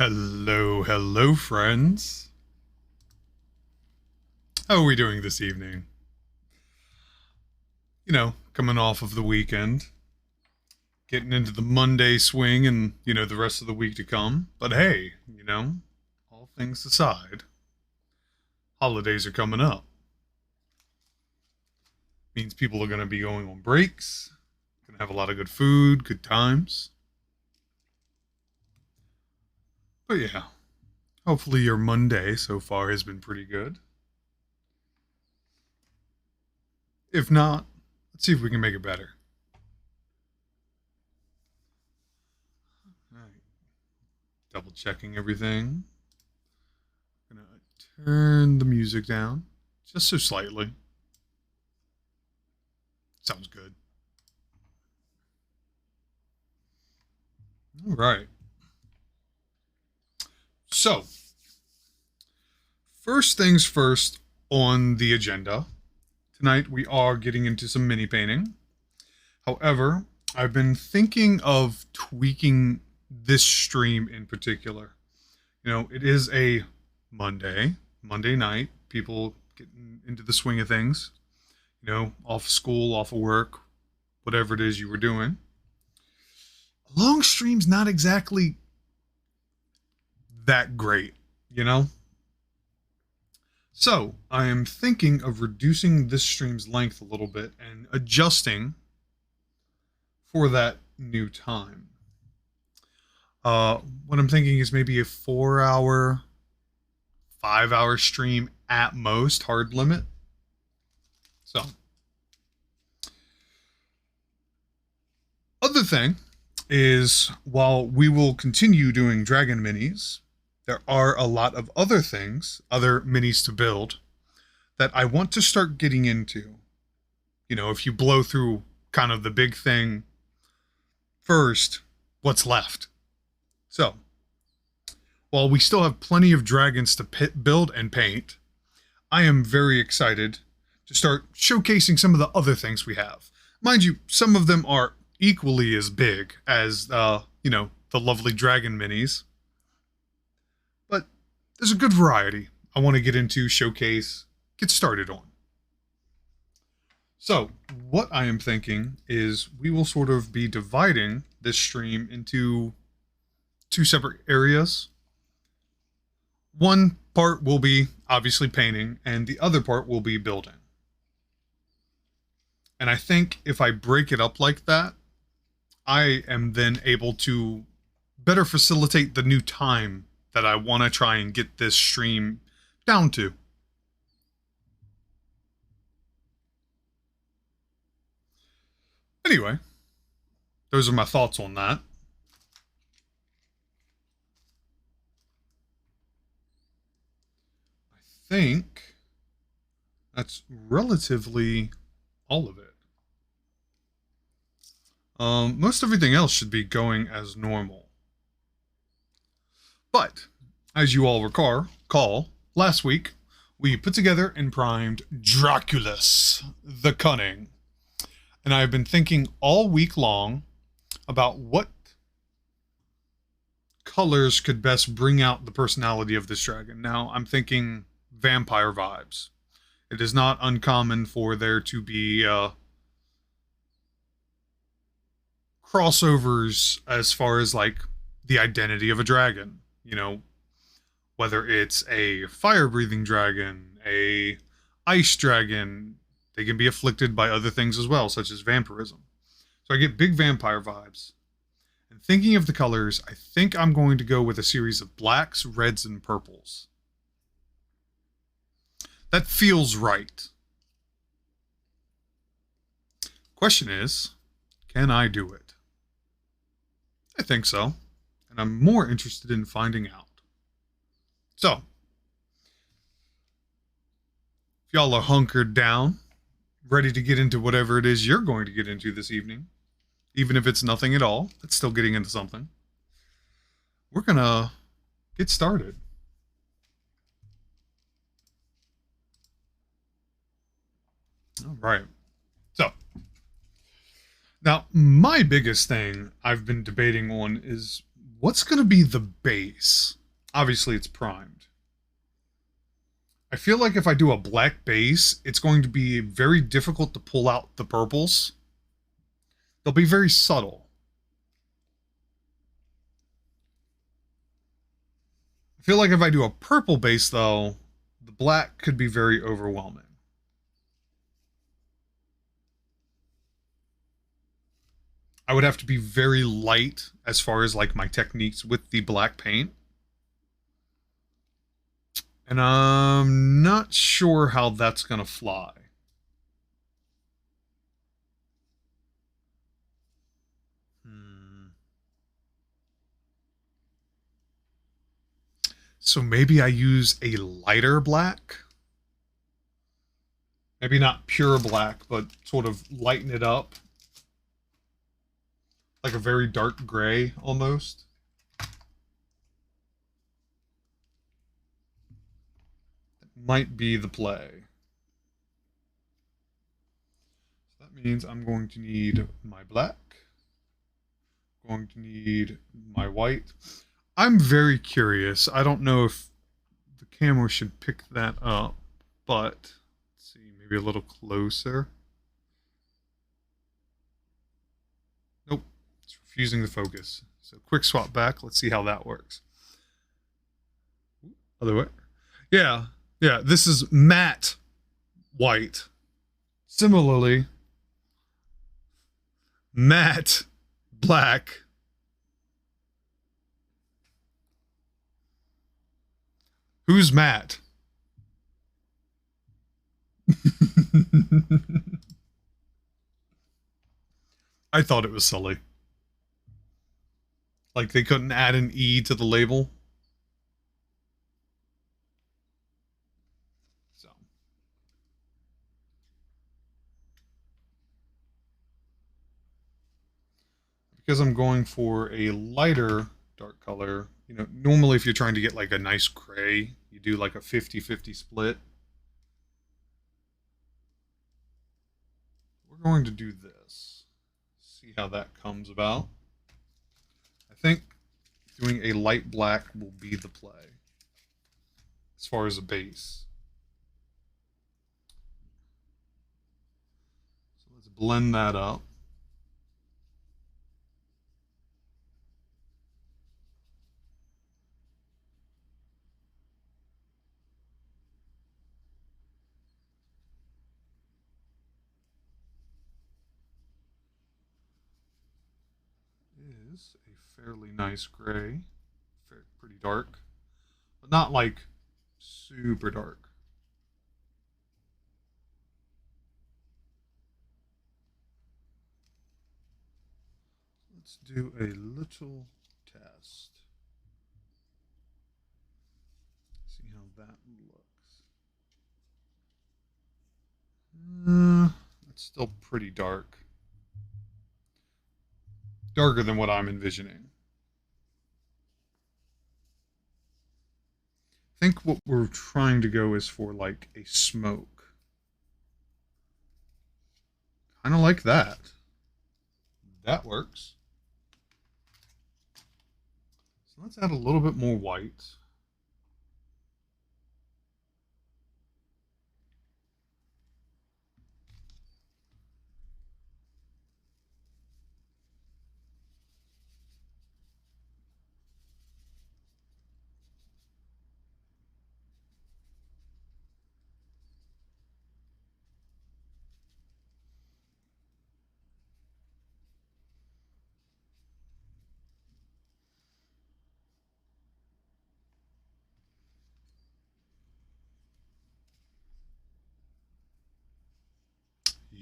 Hello, hello, friends. How are we doing this evening? Coming off of the weekend, getting into the Monday swing and, the rest of the week to come. But hey, all things aside, holidays are coming up. Means people are going to be going on breaks, going to have a lot of good food, good times. But yeah, hopefully your Monday so far has been pretty good. If not, let's see if we can make it better. All right. Double checking everything. Gonna turn the music down just so slightly. Sounds good. All right. So, first things first on the agenda. Tonight we are getting into some mini painting. However, I've been thinking of tweaking this stream in particular. It is a Monday night. People getting into the swing of things. Off school, off of work, whatever it is you were doing. A long stream's not exactly that great, So, I am thinking of reducing this stream's length a little bit and adjusting for that new time. What I'm thinking is maybe a 4-hour, 5-hour stream at most, hard limit. So, other thing is, while we will continue doing Dragon Minis, there are a lot of other things, other minis to build, that I want to start getting into. If you blow through kind of the big thing first, what's left? So, while we still have plenty of dragons to build and paint, I am very excited to start showcasing some of the other things we have. Mind you, some of them are equally as big as, the lovely dragon minis. But there's a good variety I want to get into, showcase, get started on. So, what I am thinking is we will sort of be dividing this stream into 2 separate areas. One part will be obviously painting, and the other part will be building. And I think if I break it up like that, I am then able to better facilitate the new time that I want to try and get this stream down to. Anyway, those are my thoughts on that. I think that's relatively all of it. Most everything else should be going as normal. But, as you all recall, last week, we put together and primed Draculus, the Cunning. And I have been thinking all week long about what colors could best bring out the personality of this dragon. Now, I'm thinking vampire vibes. It is not uncommon for there to be crossovers as far as like the identity of a dragon. Whether it's a fire-breathing dragon, a ice dragon, they can be afflicted by other things as well, such as vampirism. So I get big vampire vibes. And thinking of the colors, I think I'm going to go with a series of blacks, reds, and purples. That feels right. Question is, can I do it? I think so. And I'm more interested in finding out. So, if y'all are hunkered down, ready to get into whatever it is you're going to get into this evening, even if it's nothing at all, it's still getting into something, we're gonna get started. All right. So, now my biggest thing I've been debating on is What's going to be the base? Obviously, it's primed. I feel like if I do a black base, it's going to be very difficult to pull out the purples. They'll be very subtle. I feel like if I do a purple base, though, the black could be very overwhelming. I would have to be very light as far as like my techniques with the black paint. And I'm not sure how that's going to fly. So maybe I use a lighter black. Maybe not pure black, but sort of lighten it up. Like a very dark gray almost. That might be the play. So that means I'm going to need my black. Going to need my white. I'm very curious. I don't know if the camera should pick that up, but let's see, maybe a little closer. Nope, it's refusing to focus. So quick swap back. Let's see how that works. Other way. Yeah, yeah, this is matte white. Similarly, matte black. Who's Matt? I thought it was silly. Like they couldn't add an E to the label. So because I'm going for a lighter dark color, you know, normally if you're trying to get like a nice gray, you do like a 50-50 split. We're going to do this. See how that comes about. I think doing a light black will be the play as far as a base. So let's blend that up. Is a fairly nice gray, pretty dark, but not like super dark. Let's do a little test. See how that looks. It's still pretty dark. Darker than what I'm envisioning. I think what we're trying to go is for like a smoke. Kind of like that. That works. So let's add a little bit more white.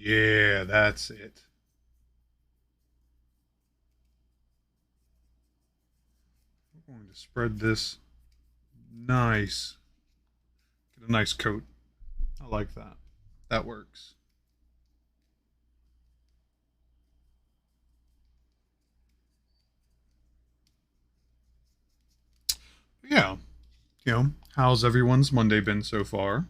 Yeah, that's it. We're going to spread this nice. Get a nice coat. I like that. That works. Yeah. You know, how's everyone's Monday been so far?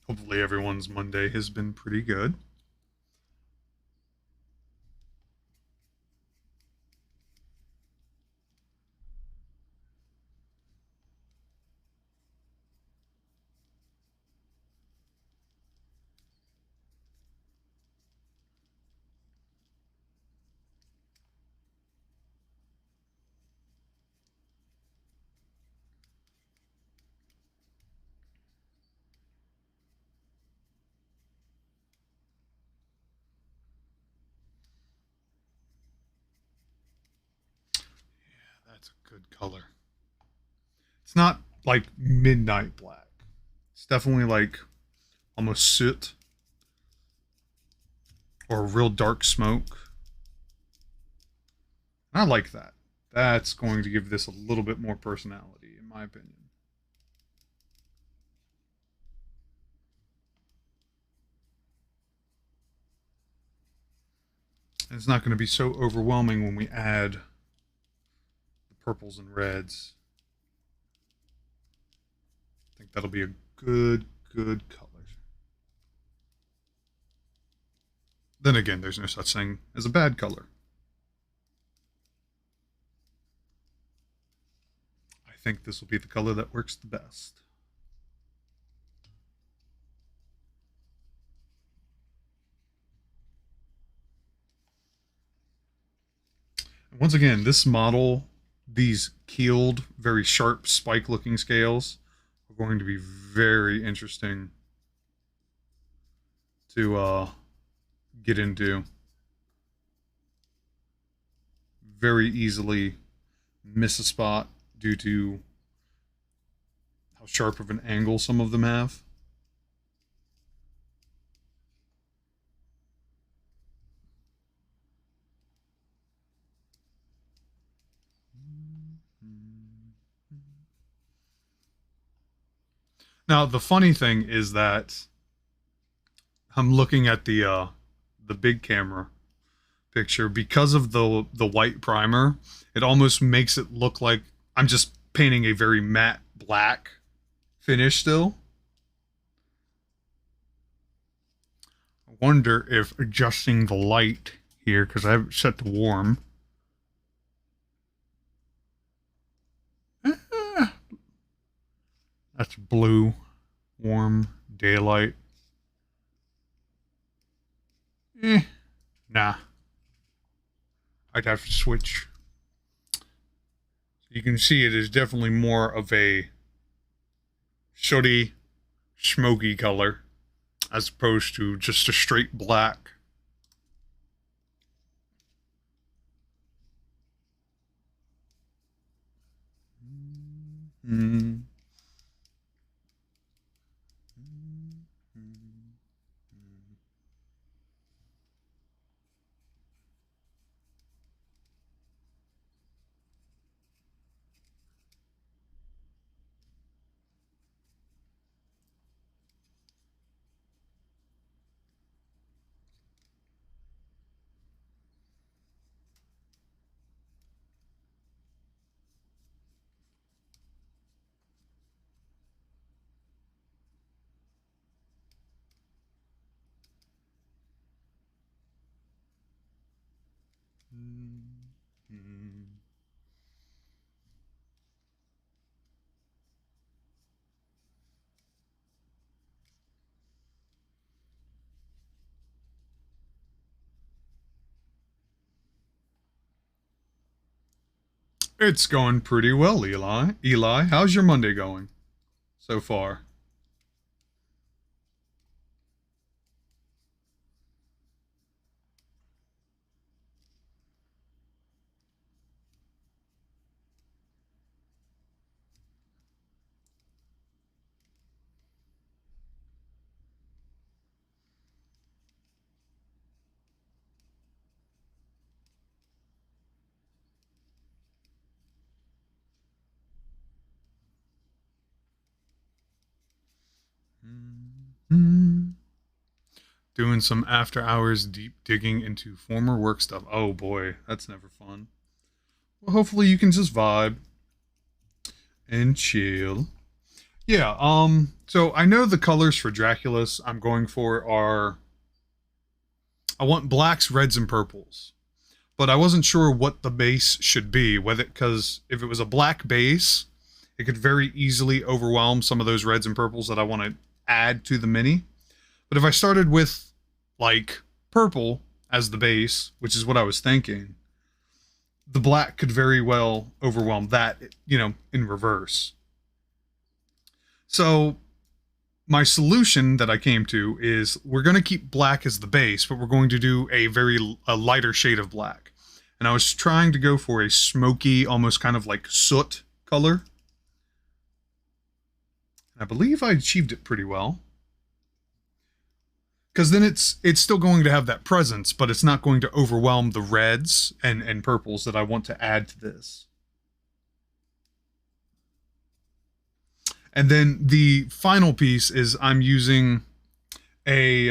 Hopefully everyone's Monday has been pretty good. That's a good color. It's not like midnight black. It's definitely like almost soot or real dark smoke. And I like that. That's going to give this a little bit more personality, in my opinion. And it's not going to be so overwhelming when we add the purples and reds. I think that'll be a good color. Then again, there's no such thing as a bad color. I think this will be the color that works the best. And once again, this model, these keeled, very sharp spike looking scales are going to be very interesting to get into. Very easily miss a spot due to how sharp of an angle some of them have. Now, the funny thing is that I'm looking at the big camera picture because of the white primer. It almost makes it look like I'm just painting a very matte black finish still. I wonder if adjusting the light here, because I have it set to warm. That's blue, warm, daylight. Nah. I'd have to switch. You can see it is definitely more of a sooty, smoky color as opposed to just a straight black. Mm. It's going pretty well, Eli. Eli, how's your Monday going so far? Doing some after hours deep digging into former work stuff. Oh boy, that's never fun. Well, hopefully you can just vibe and chill. Yeah, so I know the colors for Dracula's I'm going for are I want blacks, reds, and purples. But I wasn't sure what the base should be, whether because if it was a black base, it could very easily overwhelm some of those reds and purples that I want to add to the mini. But if I started with like purple as the base, which is what I was thinking, the black could very well overwhelm that, in reverse. So my solution that I came to is we're going to keep black as the base, but we're going to do a lighter shade of black. And I was trying to go for a smoky, almost kind of like soot color. And I believe I achieved it pretty well. Because then it's still going to have that presence, but it's not going to overwhelm the reds and purples that I want to add to this. And then the final piece is I'm using a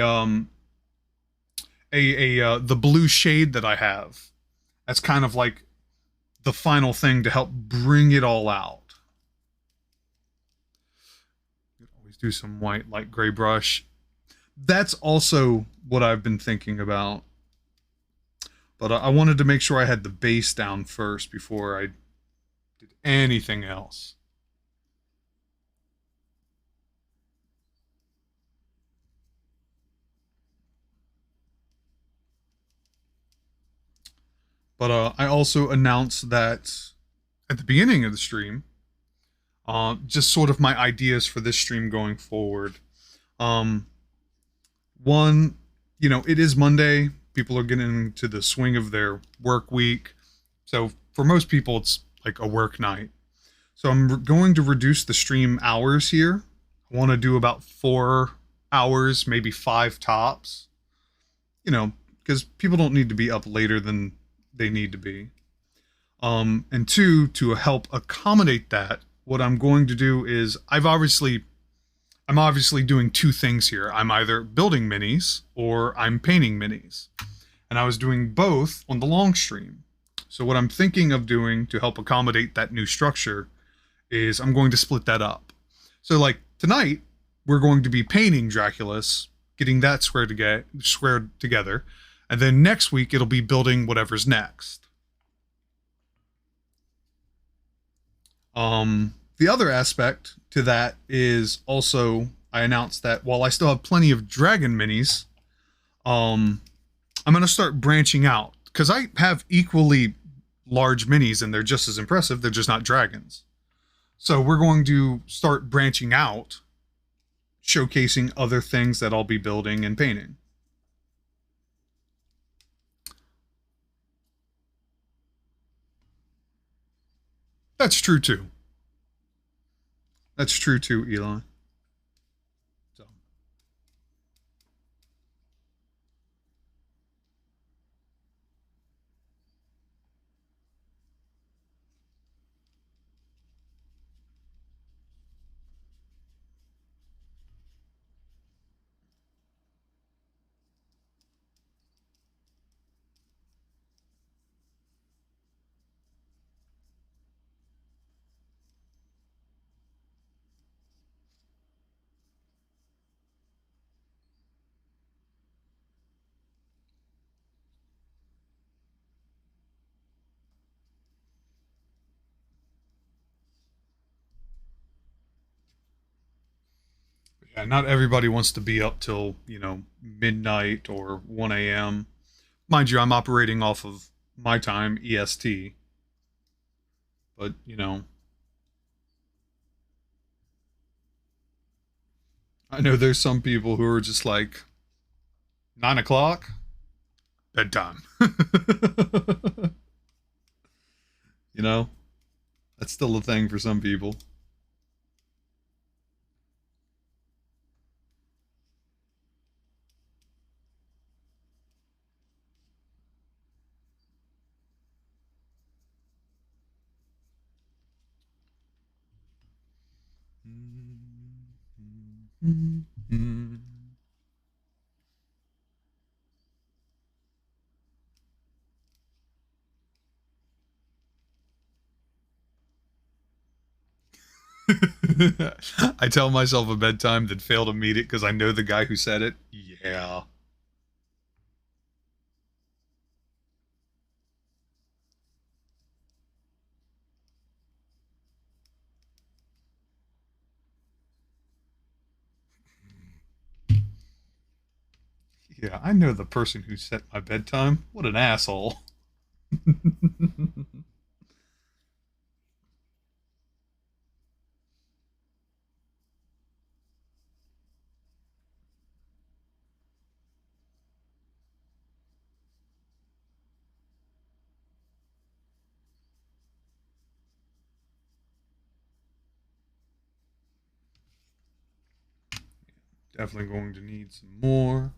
the blue shade that I have. That's kind of like the final thing to help bring it all out. You can always do some white, light gray brush. That's also what I've been thinking about. But I wanted to make sure I had the base down first before I did anything else. But I also announced that at the beginning of the stream, just sort of my ideas for this stream going forward. Um, One, it is Monday. People are getting into the swing of their work week. So for most people, it's like a work night. So I'm going to reduce the stream hours here. I want to do about 4 hours, maybe 5 tops. Because people don't need to be up later than they need to be. And two, to help accommodate that, what I'm going to do is I'm obviously doing two things here. I'm either building minis or I'm painting minis. And I was doing both on the long stream. So what I'm thinking of doing to help accommodate that new structure is I'm going to split that up. So like tonight, we're going to be painting Dracula's, getting that squared together. And then next week, it'll be building whatever's next. The other aspect to that is also I announced that while I still have plenty of dragon minis, I'm going to start branching out because I have equally large minis and they're just as impressive. They're just not dragons. So we're going to start branching out, showcasing other things that I'll be building and painting. That's true too. That's true too, Elon. So. Yeah, not everybody wants to be up till, midnight or 1 a.m. Mind you, I'm operating off of my time, EST. But, I know there's some people who are just like 9 o'clock, bedtime. you know, that's still a thing for some people. I tell myself a bedtime that fail to meet it because I know the guy who said it. Yeah. Yeah, I know the person who set my bedtime. What an asshole. Definitely going to need some more.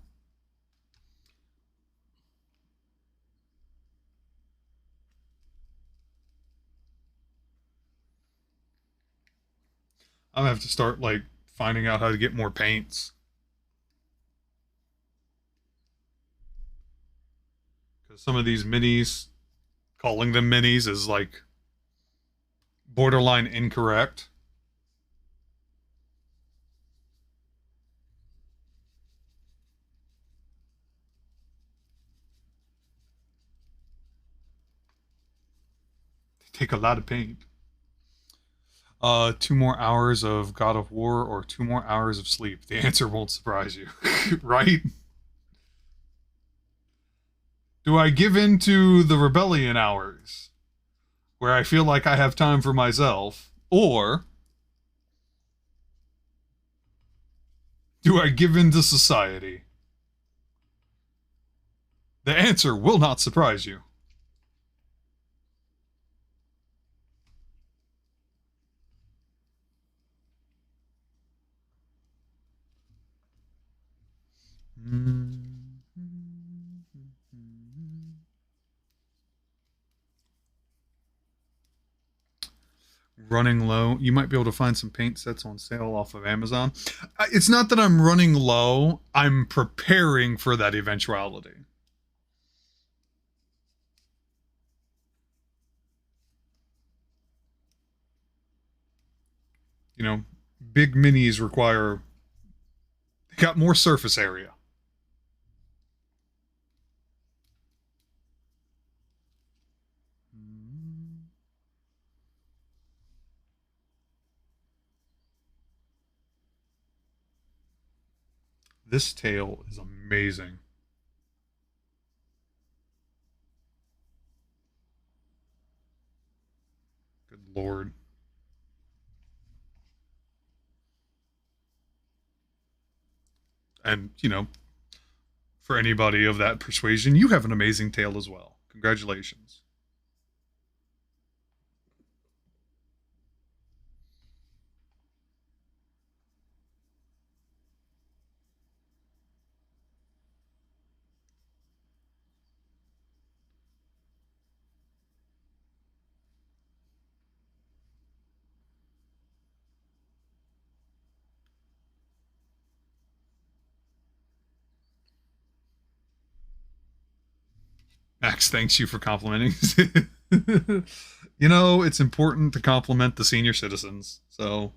I'm gonna have to start like finding out how to get more paints because some of these minis, calling them minis, is like borderline incorrect. They take a lot of paint. 2 more hours of God of War or 2 more hours of sleep. The answer won't surprise you, right? Do I give in to the rebellion hours where I feel like I have time for myself, or do I give in to society? The answer will not surprise you. Running low. You might be able to find some paint sets on sale off of Amazon. It's not that I'm running low, I'm preparing for that eventuality. You know, big minis require, they got more surface area. This tail is amazing. Good lord. And, for anybody of that persuasion, you have an amazing tail as well. Congratulations. Max thanks you for complimenting. It's important to compliment the senior citizens. So,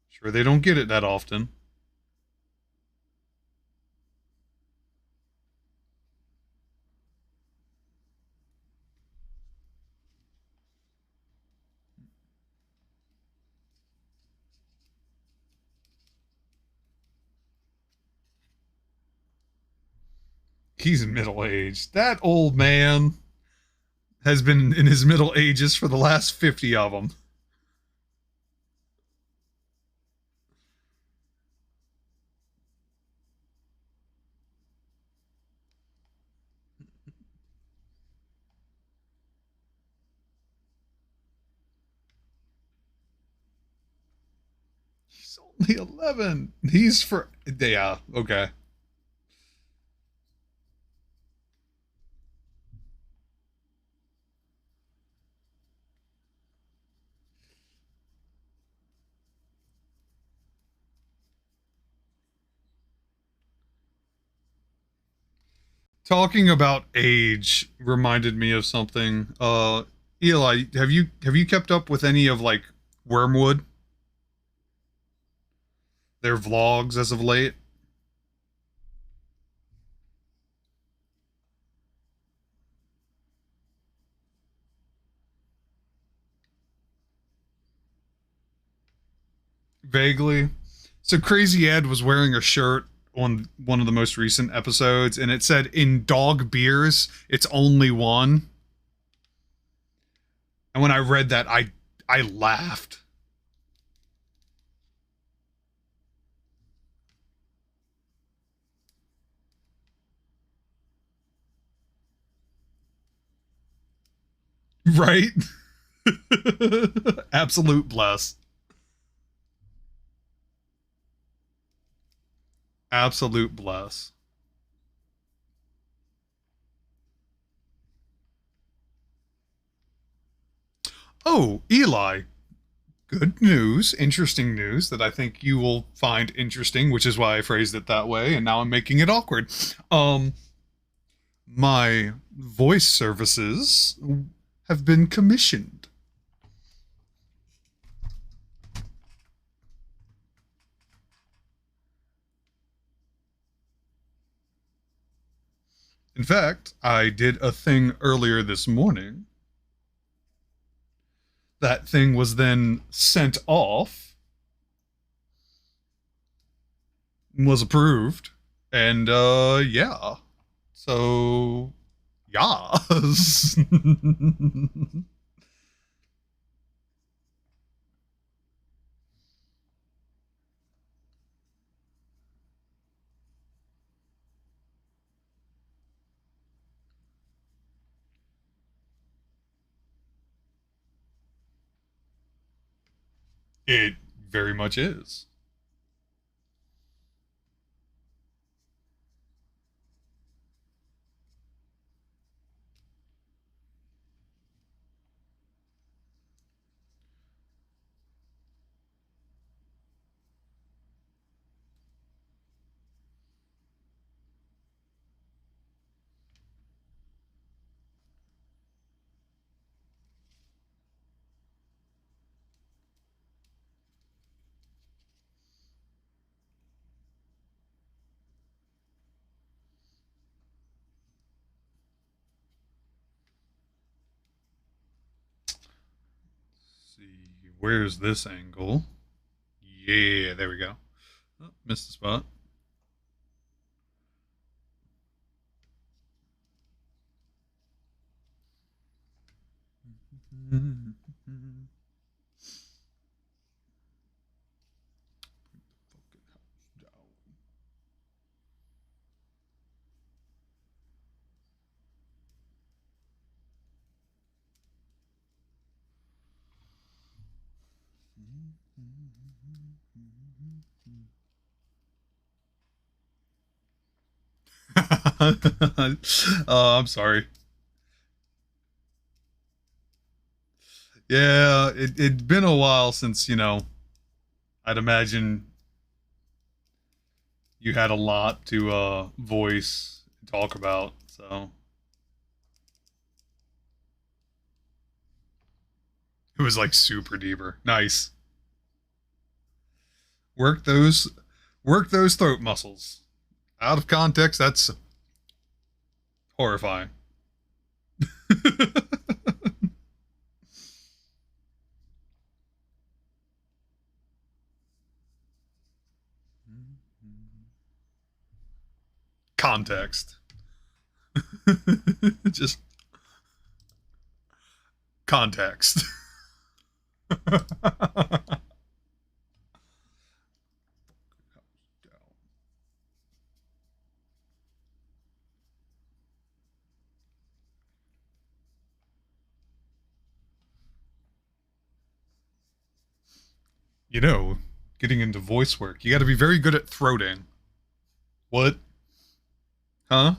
sure, they don't get it that often. He's middle aged. That old man has been in his middle ages for the last 50 of them. He's only 11. He's for. Yeah, okay. Talking about age reminded me of something. Eli, have you kept up with any of like Wormwood, their vlogs as of late. Vaguely. So Crazy Ed was wearing a shirt on one of the most recent episodes, and it said, "In dog beers, it's only one." And when I read that, I laughed. Right? Absolute bless. Absolute bless. Oh, Eli. Good news, interesting news that I think you will find interesting, which is why I phrased it that way, and now I'm making it awkward. Um, my voice services have been commissioned. In fact, I did a thing earlier this morning. That thing was then sent off, was approved, and yeah. So, yes. It very much is. Let's see, where's this angle? Yeah, there we go. Oh, missed the spot. I'm sorry. Yeah, it'd been a while since, I'd imagine you had a lot to voice and talk about. So it was like super deeper. Nice. Work those work those throat muscles. Out of context, that's horrifying. Context. Just context. you know, Getting into voice work, you got to be very good at throating. What? Huh?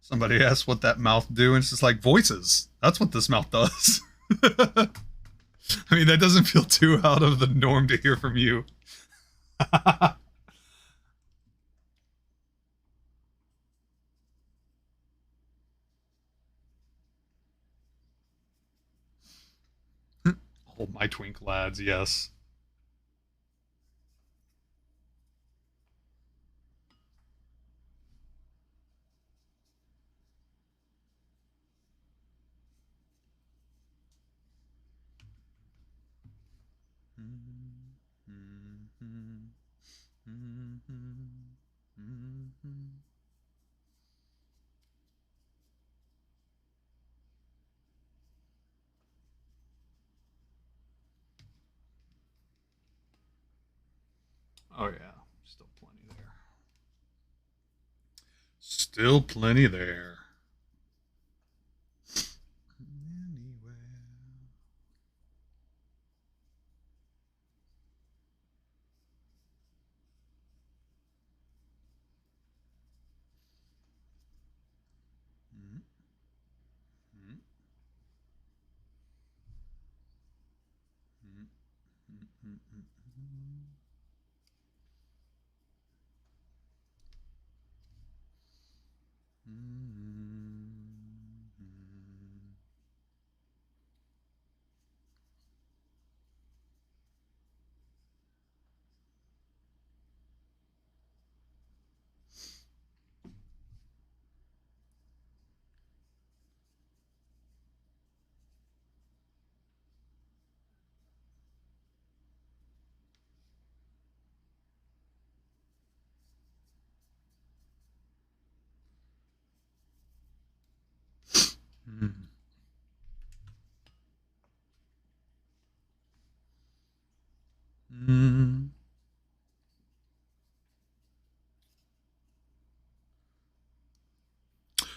Somebody asked what that mouth do, and it's just like voices. That's what this mouth does. I mean, that doesn't feel too out of the norm to hear from you. Oh, my twink lads, yes. Oh yeah, still plenty there. Still plenty there. Anyway.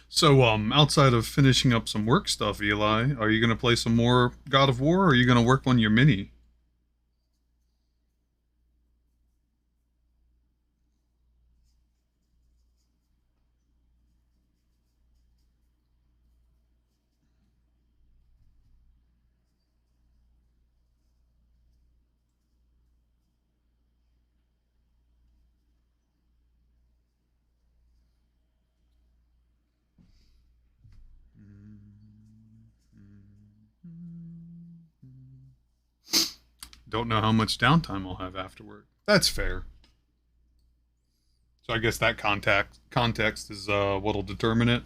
So, outside of finishing up some work stuff, Eli, are you going to play some more God of War, or are you going to work on your mini? Don't know how much downtime I'll have afterward. That's fair. So I guess that context is what'll determine it.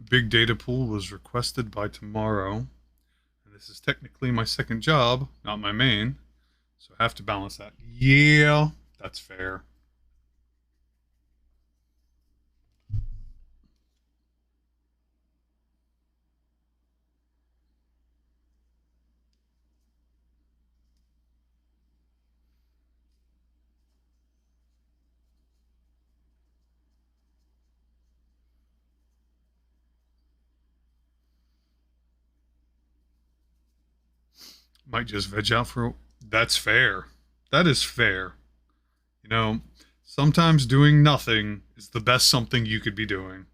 Big data pool was requested by tomorrow. And this is technically my second job, not my main. So I have to balance that. Yeah, that's fair. Might just veg out for. That's fair. That is fair. You know, sometimes doing nothing is the best something you could be doing.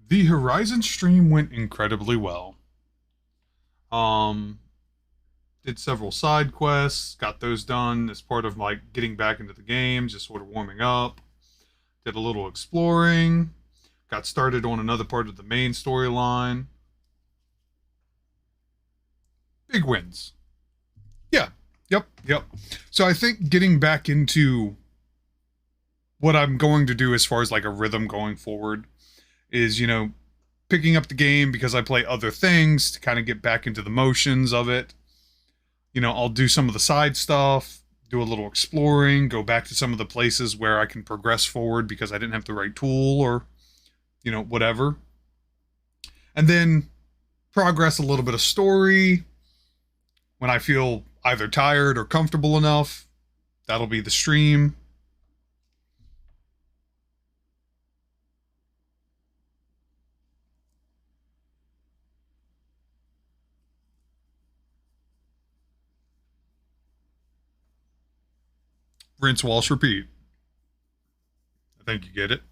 The Horizon stream went incredibly well. Um, did several side quests, got those done as part of like getting back into the game, just sort of warming up. Did a little exploring, got started on another part of the main storyline. Big wins. Yeah. Yep. So I think getting back into what I'm going to do as far as like a rhythm going forward is, picking up the game because I play other things to kind of get back into the motions of it. I'll do some of the side stuff, do a little exploring, go back to some of the places where I can progress forward because I didn't have the right tool or, whatever. And then progress a little bit of story. When I feel either tired or comfortable enough, that'll be the stream. Rinse, wash, repeat. I think you get it.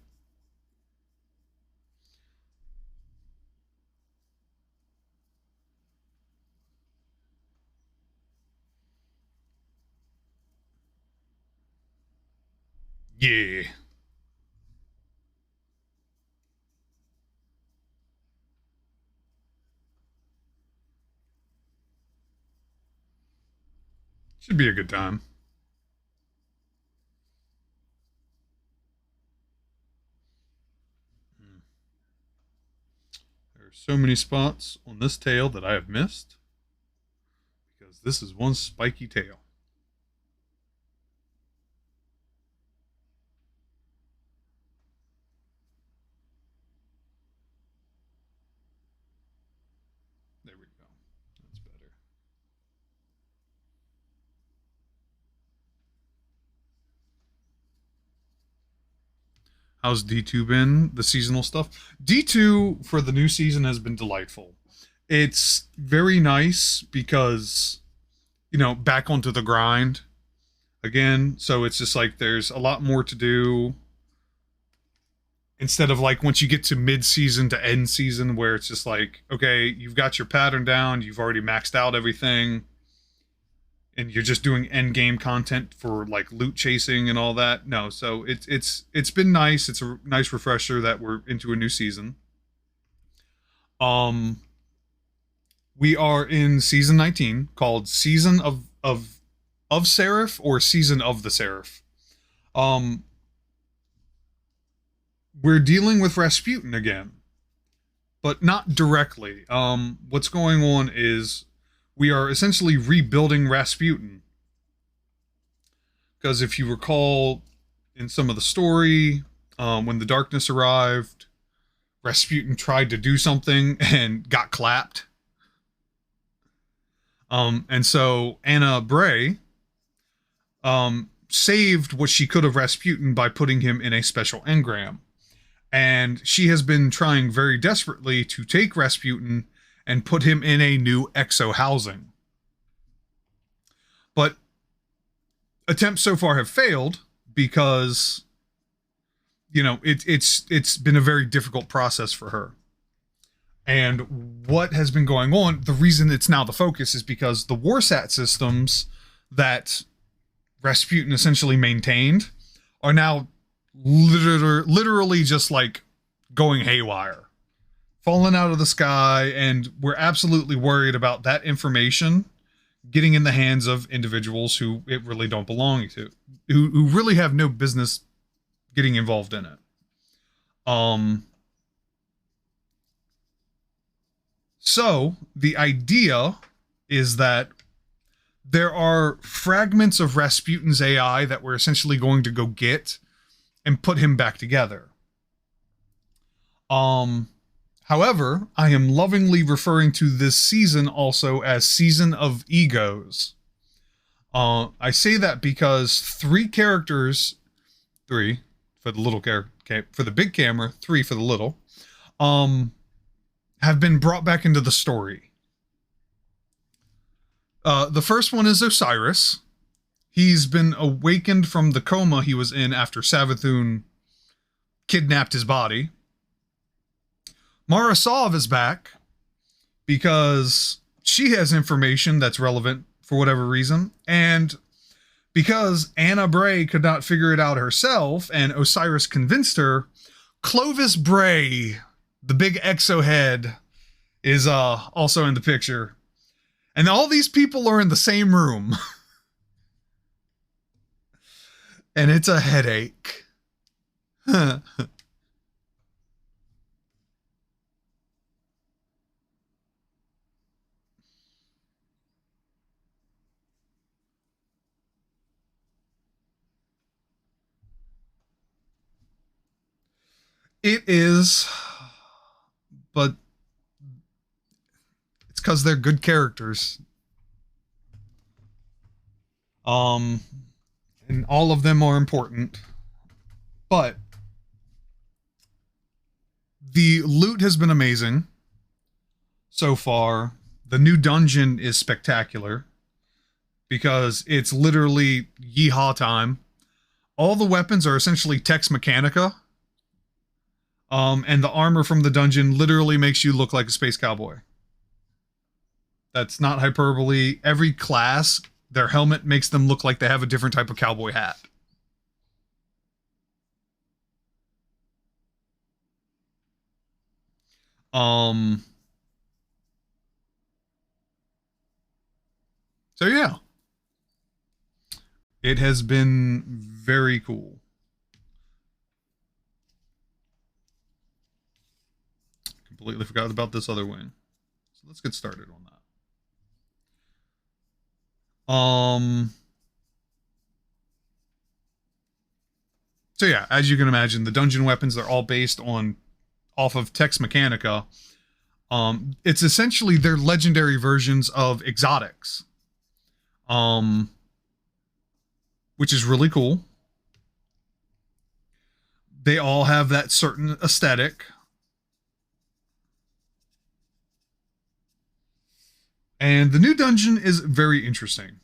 Yeah. Should be a good time. There are so many spots on this tail that I have missed because this is one spiky tail. There we go. That's better. How's D2 been? The seasonal stuff? D2 for the new season has been delightful. It's very nice because, back onto the grind again. So it's just like there's a lot more to do instead of like once you get to mid season to end season where it's just like, okay, you've got your pattern down, you've already maxed out everything, and you're just doing end game content for like loot chasing and all that. No, so it's been nice. It's a nice refresher that we're into a new season. Um we are in season 19 called Season of Seraph or Season of the Seraph. Um we're dealing with Rasputin again, but not directly. What's going on is we are essentially rebuilding Rasputin. Because if you recall in some of the story, when the darkness arrived, Rasputin tried to do something and got clapped. And so Anna Bray saved what she could of Rasputin by putting him in a special engram. And she has been trying very desperately to take Rasputin and put him in a new exo housing. But attempts so far have failed because, it's been a very difficult process for her. And what has been going on, the reason it's now the focus is because the Warsat systems that Rasputin essentially maintained are now literally just like going haywire, falling out of the sky, and we're absolutely worried about that information getting in the hands of individuals who it really don't belong to, who really have no business getting involved in it. So the idea is that there are fragments of Rasputin's AI that we're essentially going to go get and put him back together. However, I am lovingly referring to this season also as Season of Egos. I say that because three characters, three for the little character, for the big camera, three for the little, have been brought back into the story. The first one is Osiris. He's been awakened from the coma he was in after Savathun kidnapped his body. Marasov is back because she has information that's relevant for whatever reason, and because Anna Bray could not figure it out herself and Osiris convinced her, Clovis Bray, the big exo head, is also in the picture. And all these people are in the same room. And it's a headache. It is, but it's because they're good characters. Um, and all of them are important. But the loot has been amazing so far. The new dungeon is spectacular because it's literally yeehaw time. All the weapons are essentially Tex Mechanica. And the armor from the dungeon literally makes you look like a space cowboy. That's not hyperbole. Every class, their helmet makes them look like they have a different type of cowboy hat. So yeah. It has been very cool. Completely forgot about this other wing. So let's get started on that. So yeah, as you can imagine, the dungeon weapons are all based on off of Tex Mechanica. It's essentially their legendary versions of exotics. Which is really cool. They all have that certain aesthetic. And the new dungeon is very interesting.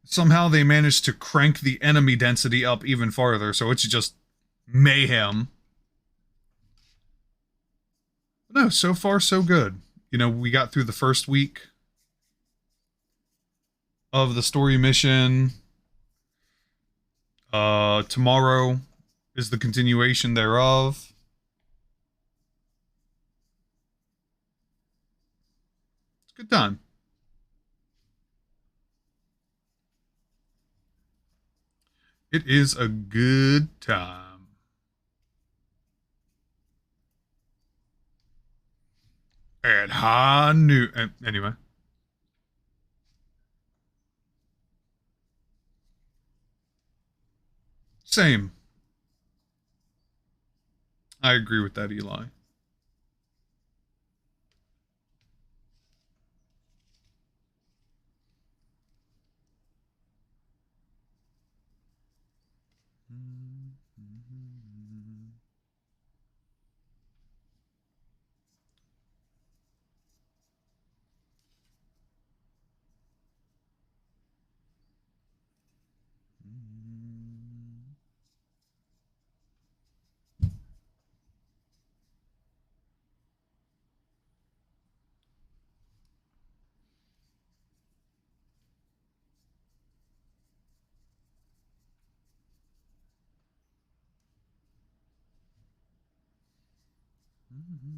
Somehow they managed to crank the enemy density up even farther, so it's just mayhem. But no, so far so good. You know, we got through the first week of the story mission. Tomorrow is the continuation thereof. It's a good time. It is a good time. At high noon. Anyway. Same. I agree with that, Eli. Giving you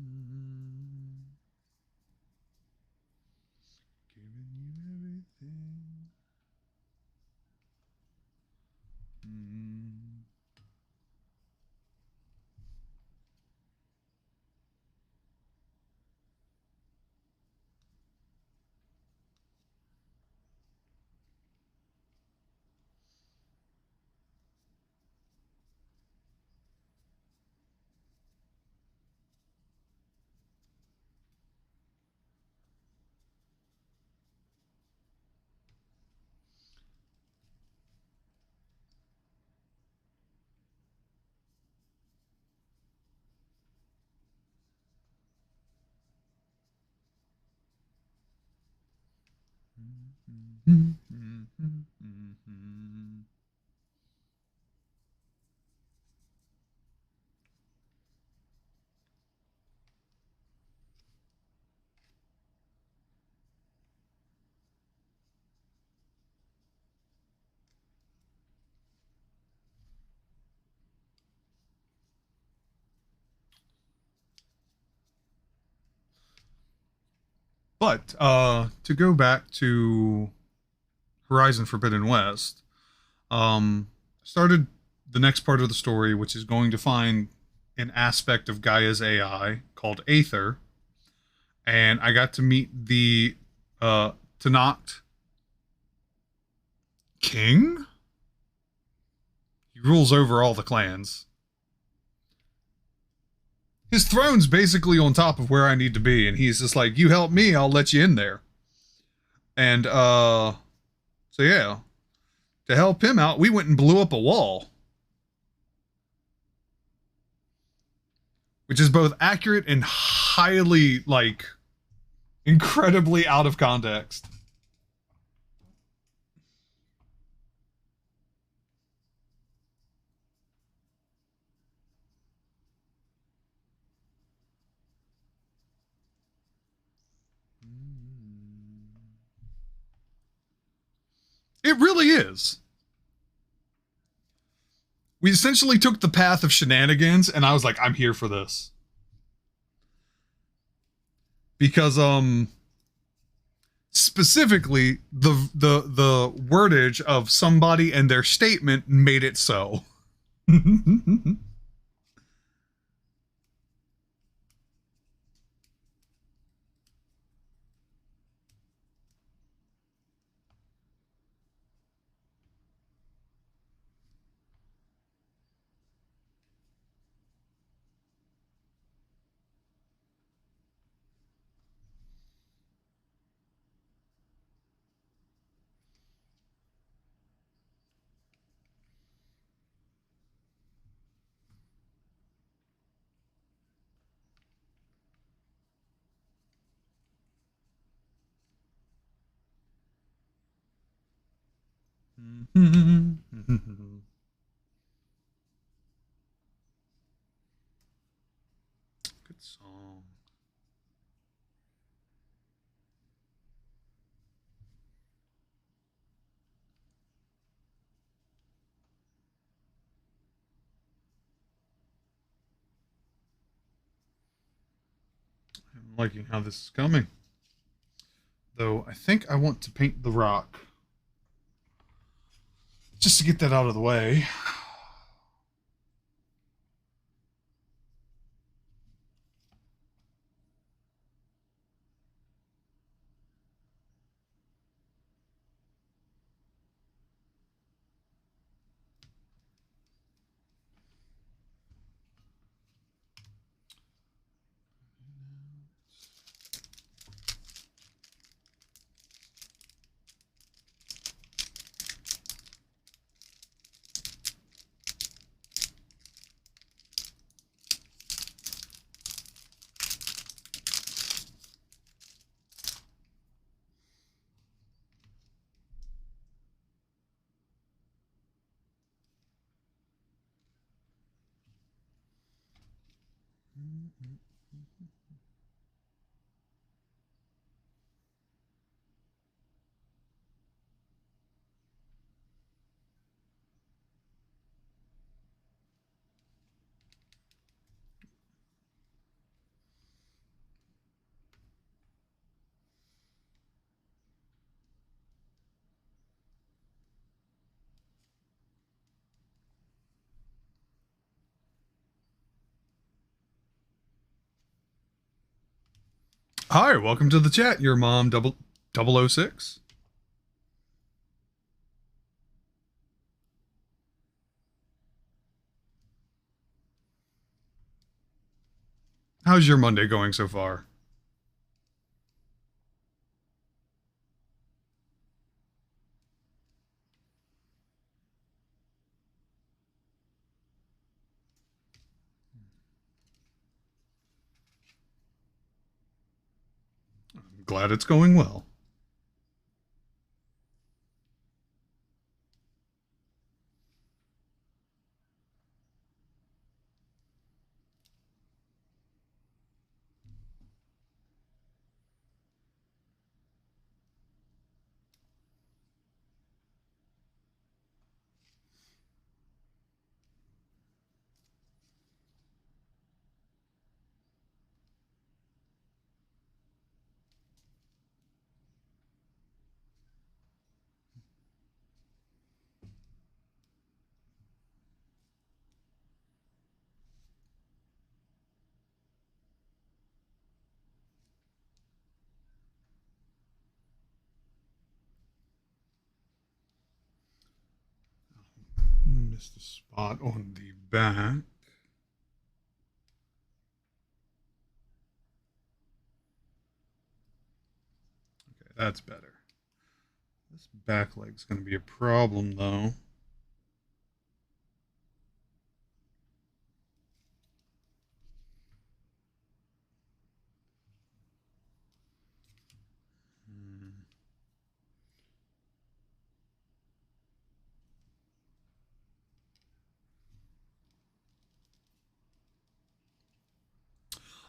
everything. But to go back to Horizon Forbidden West, started the next part of the story, which is going to find an aspect of Gaia's AI called Aether, and I got to meet the Tanacht King. He rules over all the clans. His throne's basically on top of where I need to be, and he's just like, "You help me, I'll let you in there." And so yeah, to help him out, we went and blew up a wall, which is both accurate and highly like incredibly out of context. It really is. We essentially took the path of shenanigans, and I was like, I'm here for this. Because specifically the wordage of somebody and their statement made it so. Good song. I'm liking how this is coming. Though I think I want to paint the rock. Just to get that out of the way. Hi, welcome to the chat. Your mom double O six. How's your Monday going so far? I'm glad it's going well. just a spot on the back. Okay, that's better. This back leg's going to be a problem, though.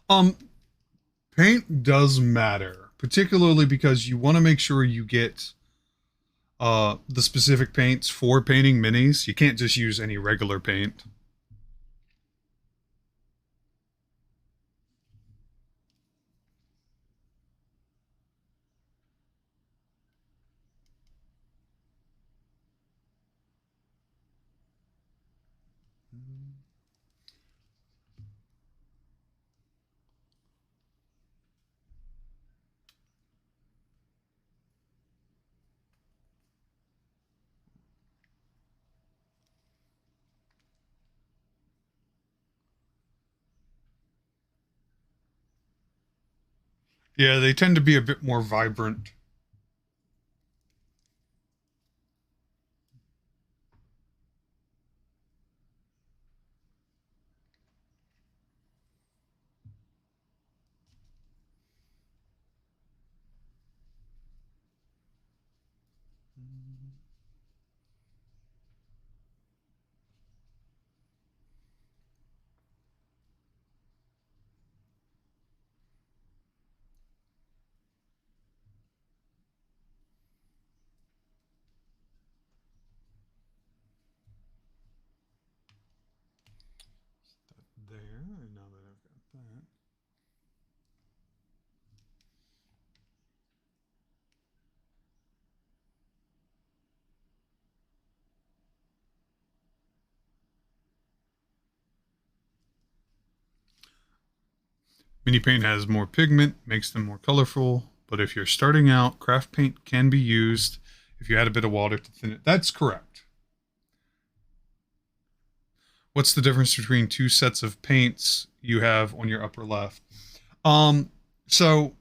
Um, Paint does matter, particularly because you want to make sure you get the specific paints for painting minis. You can't just use any regular paint. Yeah, they tend to be a bit more vibrant. There, and now that I've got that. Mini paint has more pigment, makes them more colorful, but if you're starting out, craft paint can be used if you add a bit of water to thin it. That's correct. What's the difference between two sets of paints you have on your upper left? So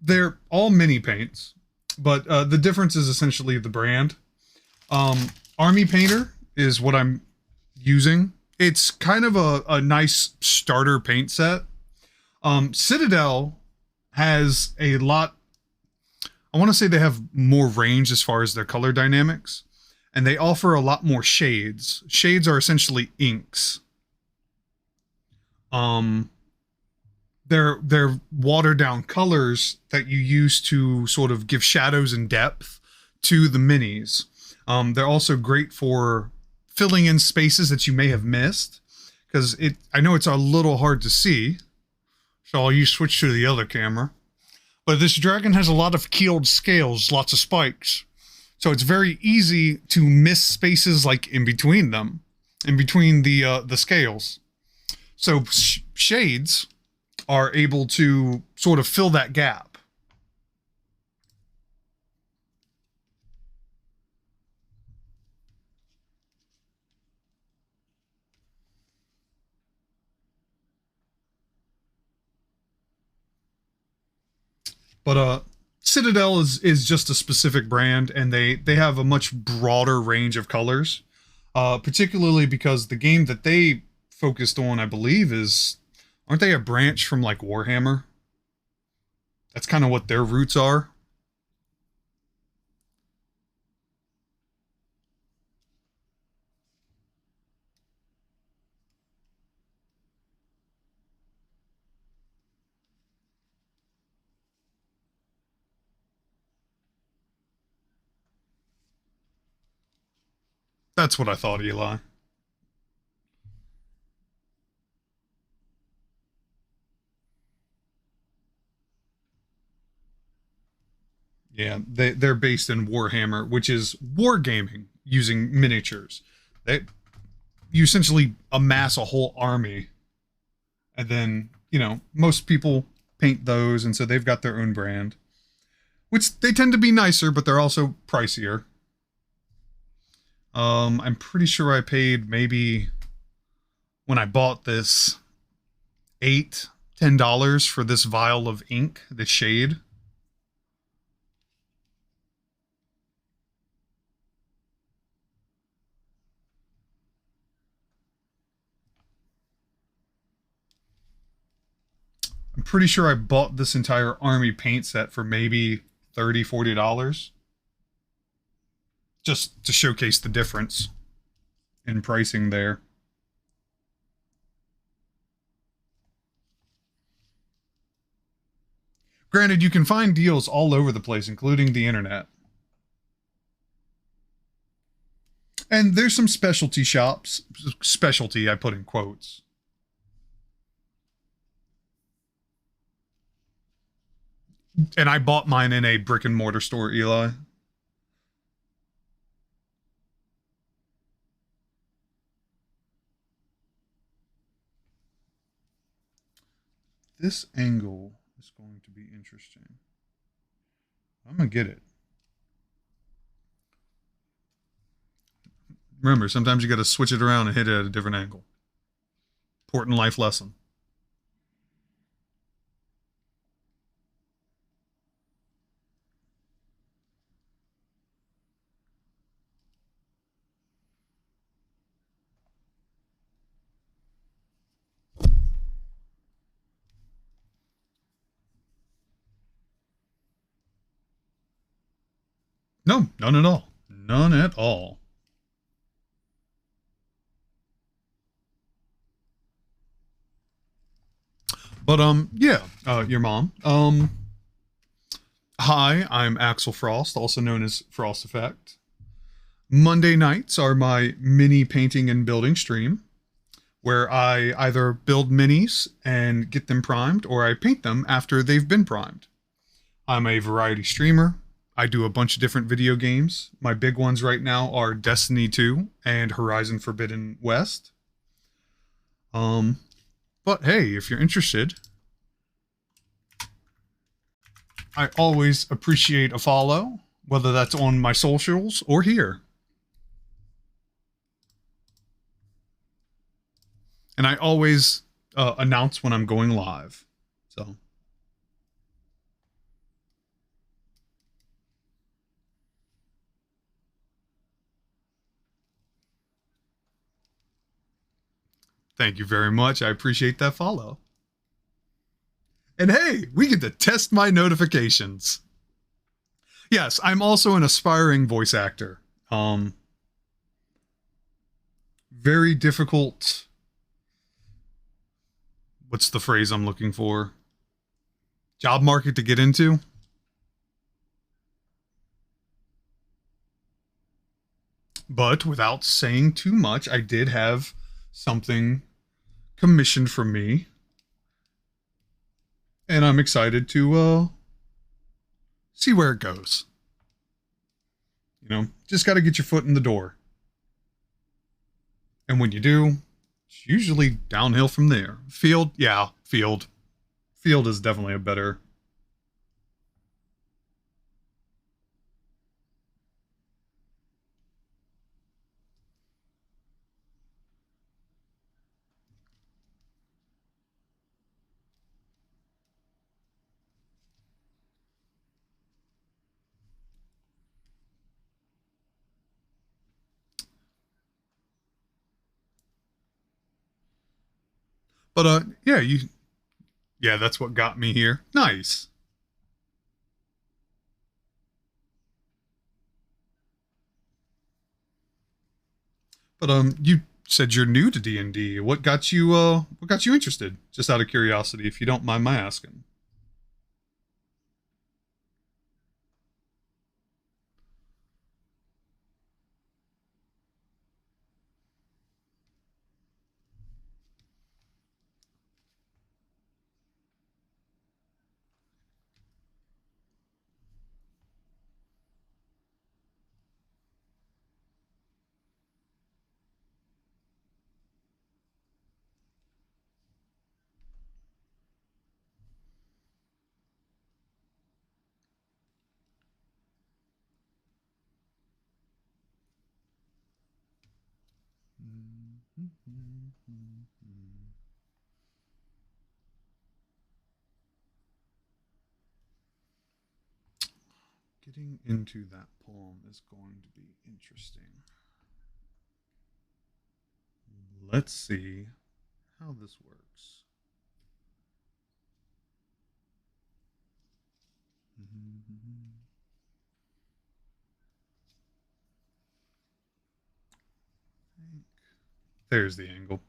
they're all mini paints, but the difference is essentially the brand. Army Painter is what I'm using. It's kind of a nice starter paint set. Citadel has a lot. I want to say they have more range as far as their color dynamics, and they offer a lot more shades. Shades are essentially inks. They're watered down colors that you use to sort of give shadows and depth to the minis. They're also great for filling in spaces that you may have missed, because I know it's a little hard to see. So I'll switch to the other camera. But this dragon has a lot of keeled scales, lots of spikes. So it's very easy to miss spaces like in between them, in between the scales. So shades are able to sort of fill that gap. But Citadel is just a specific brand, and they have a much broader range of colors. Particularly because the game that they focused on, I believe, aren't they a branch from like Warhammer? That's kind of what their roots are. That's what I thought, Eli. Yeah, they're based in Warhammer, which is wargaming using miniatures. They You essentially amass a whole army, and then most people paint those, and so they've got their own brand, which they tend to be nicer, but they're also pricier. I'm pretty sure I paid maybe when I bought this $10 for this vial of ink, this shade. I'm pretty sure I bought this entire army paint set for maybe $30, $40, just to showcase the difference in pricing there. Granted, you can find deals all over the place, including the internet. And there's some specialty shops, specialty I put in quotes. And I bought mine in a brick and mortar store, Eli. This angle is going to be interesting. I'm going to get it. Remember, sometimes you got to switch it around and hit it at a different angle. Important life lesson. No, none at all. None at all. But yeah, your mom. Hi, I'm Axel Frost, also known as Frost Effect. Monday nights are my mini painting and building stream, where I either build minis and get them primed, or I paint them after they've been primed. I'm a variety streamer. I do a bunch of different video games. My big ones right now are Destiny 2 and Horizon Forbidden West. But hey, if you're interested, I always appreciate a follow, whether that's on my socials or here. And I always announce when I'm going live. So thank you very much. I appreciate that follow. And hey, we get to test my notifications. Yes, I'm also an aspiring voice actor. Very difficult. What's the phrase I'm looking for? Job market to get into. But without saying too much, I did have something commissioned from me. And I'm excited to see where it goes. You know, just got to get your foot in the door. And when you do, it's usually downhill from there. Field, yeah, field. Field is definitely a better. But yeah, yeah, that's what got me here. Nice. But you said you're new to D&D. What got you interested? Just out of curiosity, if you don't mind my asking. Getting into that poem is going to be interesting. Let's see how this works. There's the angle.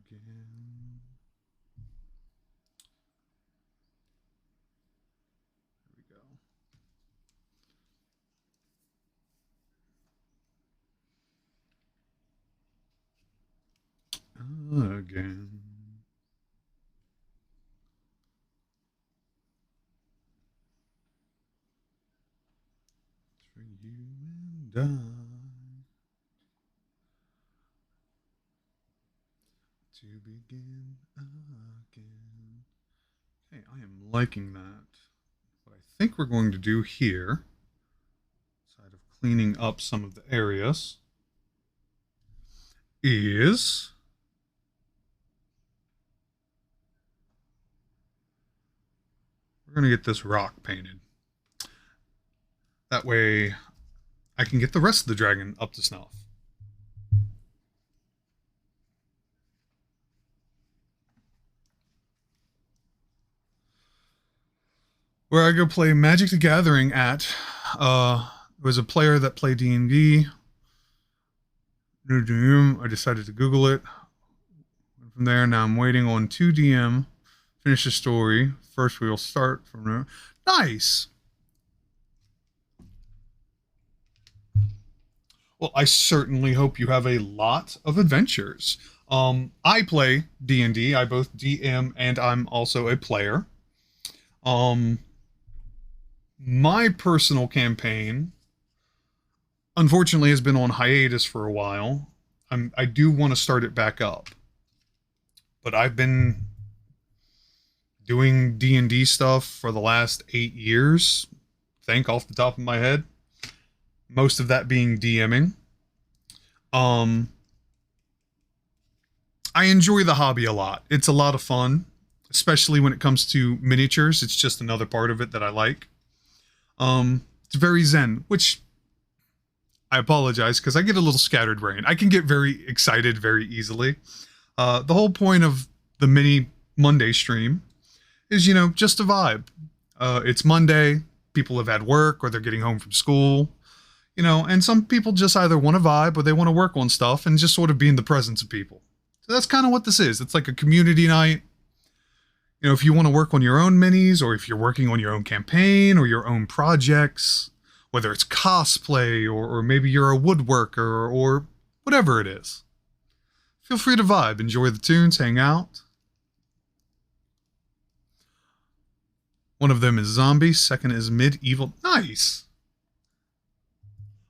Again. There we go. Again. For you and I to begin again. Hey, I am liking that. What I think we're going to do here, side of cleaning up some of the areas, is we're going to get this rock painted. That way I can get the rest of the dragon up to snuff. Where I go play Magic the Gathering at, was a player that played D&D. I decided to Google it. From there, now I'm waiting on 2DM. Finish the story. First, we will start from there. Nice! Well, I certainly hope you have a lot of adventures. I play D&D. I both DM and I'm also a player. My personal campaign, unfortunately, has been on hiatus for a while. I do want to start it back up, but I've been doing D&D stuff for the last 8 years. Think off the top of my head, most of that being DMing. I enjoy the hobby a lot. It's a lot of fun, especially when it comes to miniatures. It's just another part of it that I like. It's very zen, which I apologize because I get a little scattered brain. I can get very excited very easily. The whole point of the mini Monday stream is, just a vibe. It's Monday. People have had work or they're getting home from school, and some people just either want to vibe or they want to work on stuff and just sort of be in the presence of people. So that's kind of what this is. It's like a community night. If you want to work on your own minis or if you're working on your own campaign or your own projects, whether it's cosplay or maybe you're a woodworker or whatever it is, feel free to vibe, enjoy the tunes, hang out. One of them is zombie, second is medieval. Nice!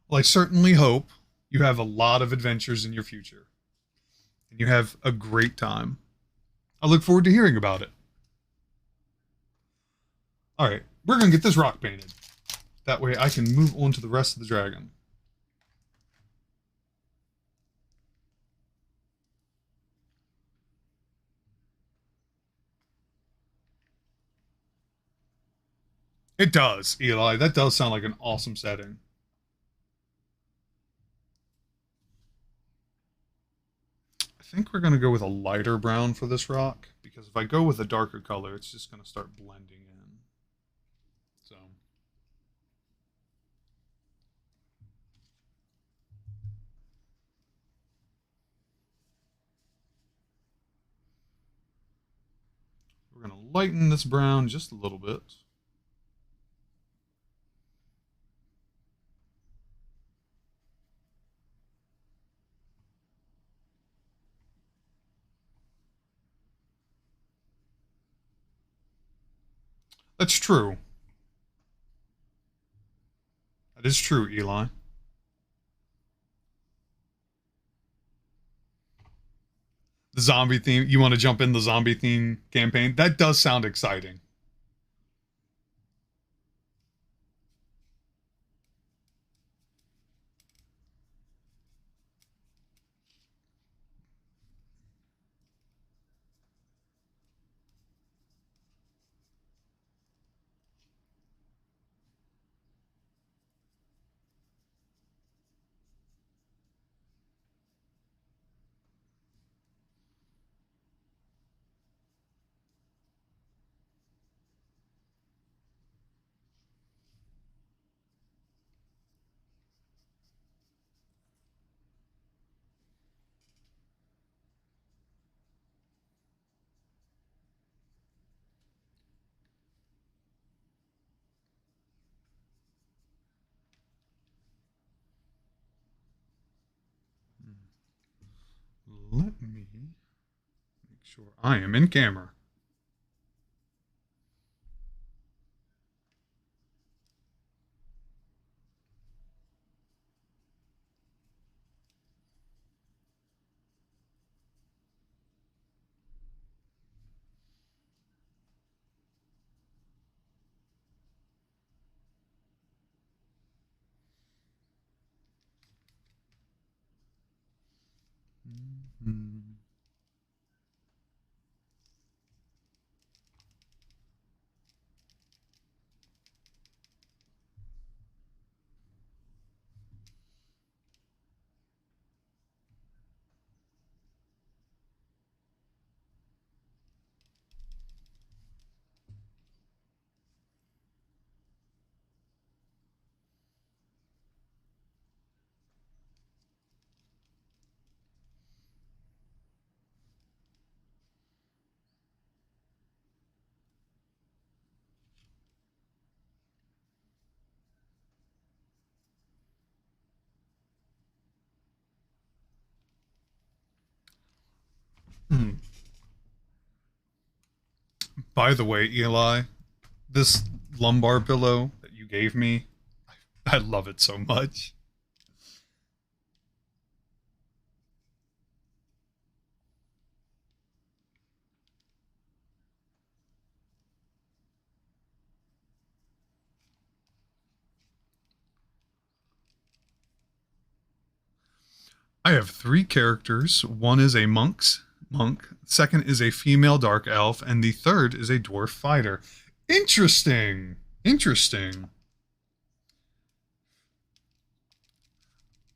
Well, I certainly hope you have a lot of adventures in your future and you have a great time. I look forward to hearing about it. All right, we're going to get this rock painted. That way I can move on to the rest of the dragon. It does, Eli. That does sound like an awesome setting. I think we're going to go with a lighter brown for this rock, because if I go with a darker color, it's just going to start blending in. So we're going to lighten this brown just a little bit. That's true. That is true, Eli. The zombie theme. You want to jump in the zombie theme campaign? That does sound exciting. Let me make sure I am in camera. Mm-hmm. By the way, Eli, this lumbar pillow that you gave me, I love it so much. I have three characters. One is a monk. Second is a female dark elf, and the third is a dwarf fighter. Interesting. Interesting.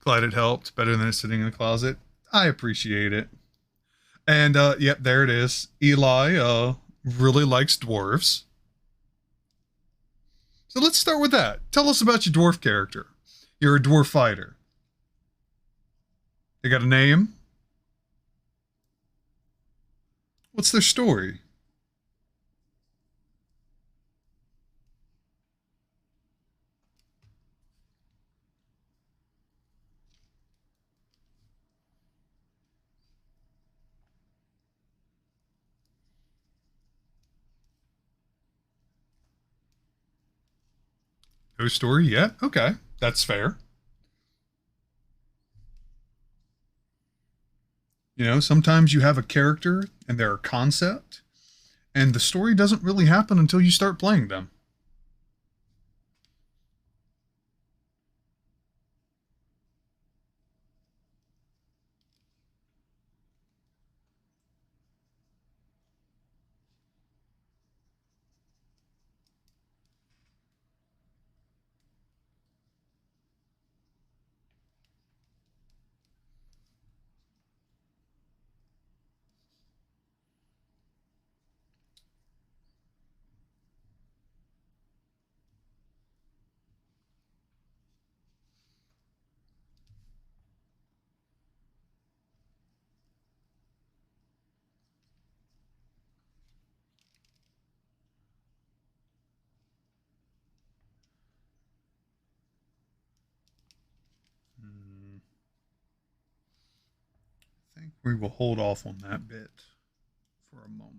Glad it helped. Better than it sitting in the closet. I appreciate it. And yep, there it is. Eli really likes dwarves. So let's start with that. Tell us about your dwarf character. You're a dwarf fighter. They got a name? What's their story? No story yet? Okay, that's fair. You know, sometimes you have a character and they're a concept, and the story doesn't really happen until you start playing them. I think we will hold off on that bit for a moment.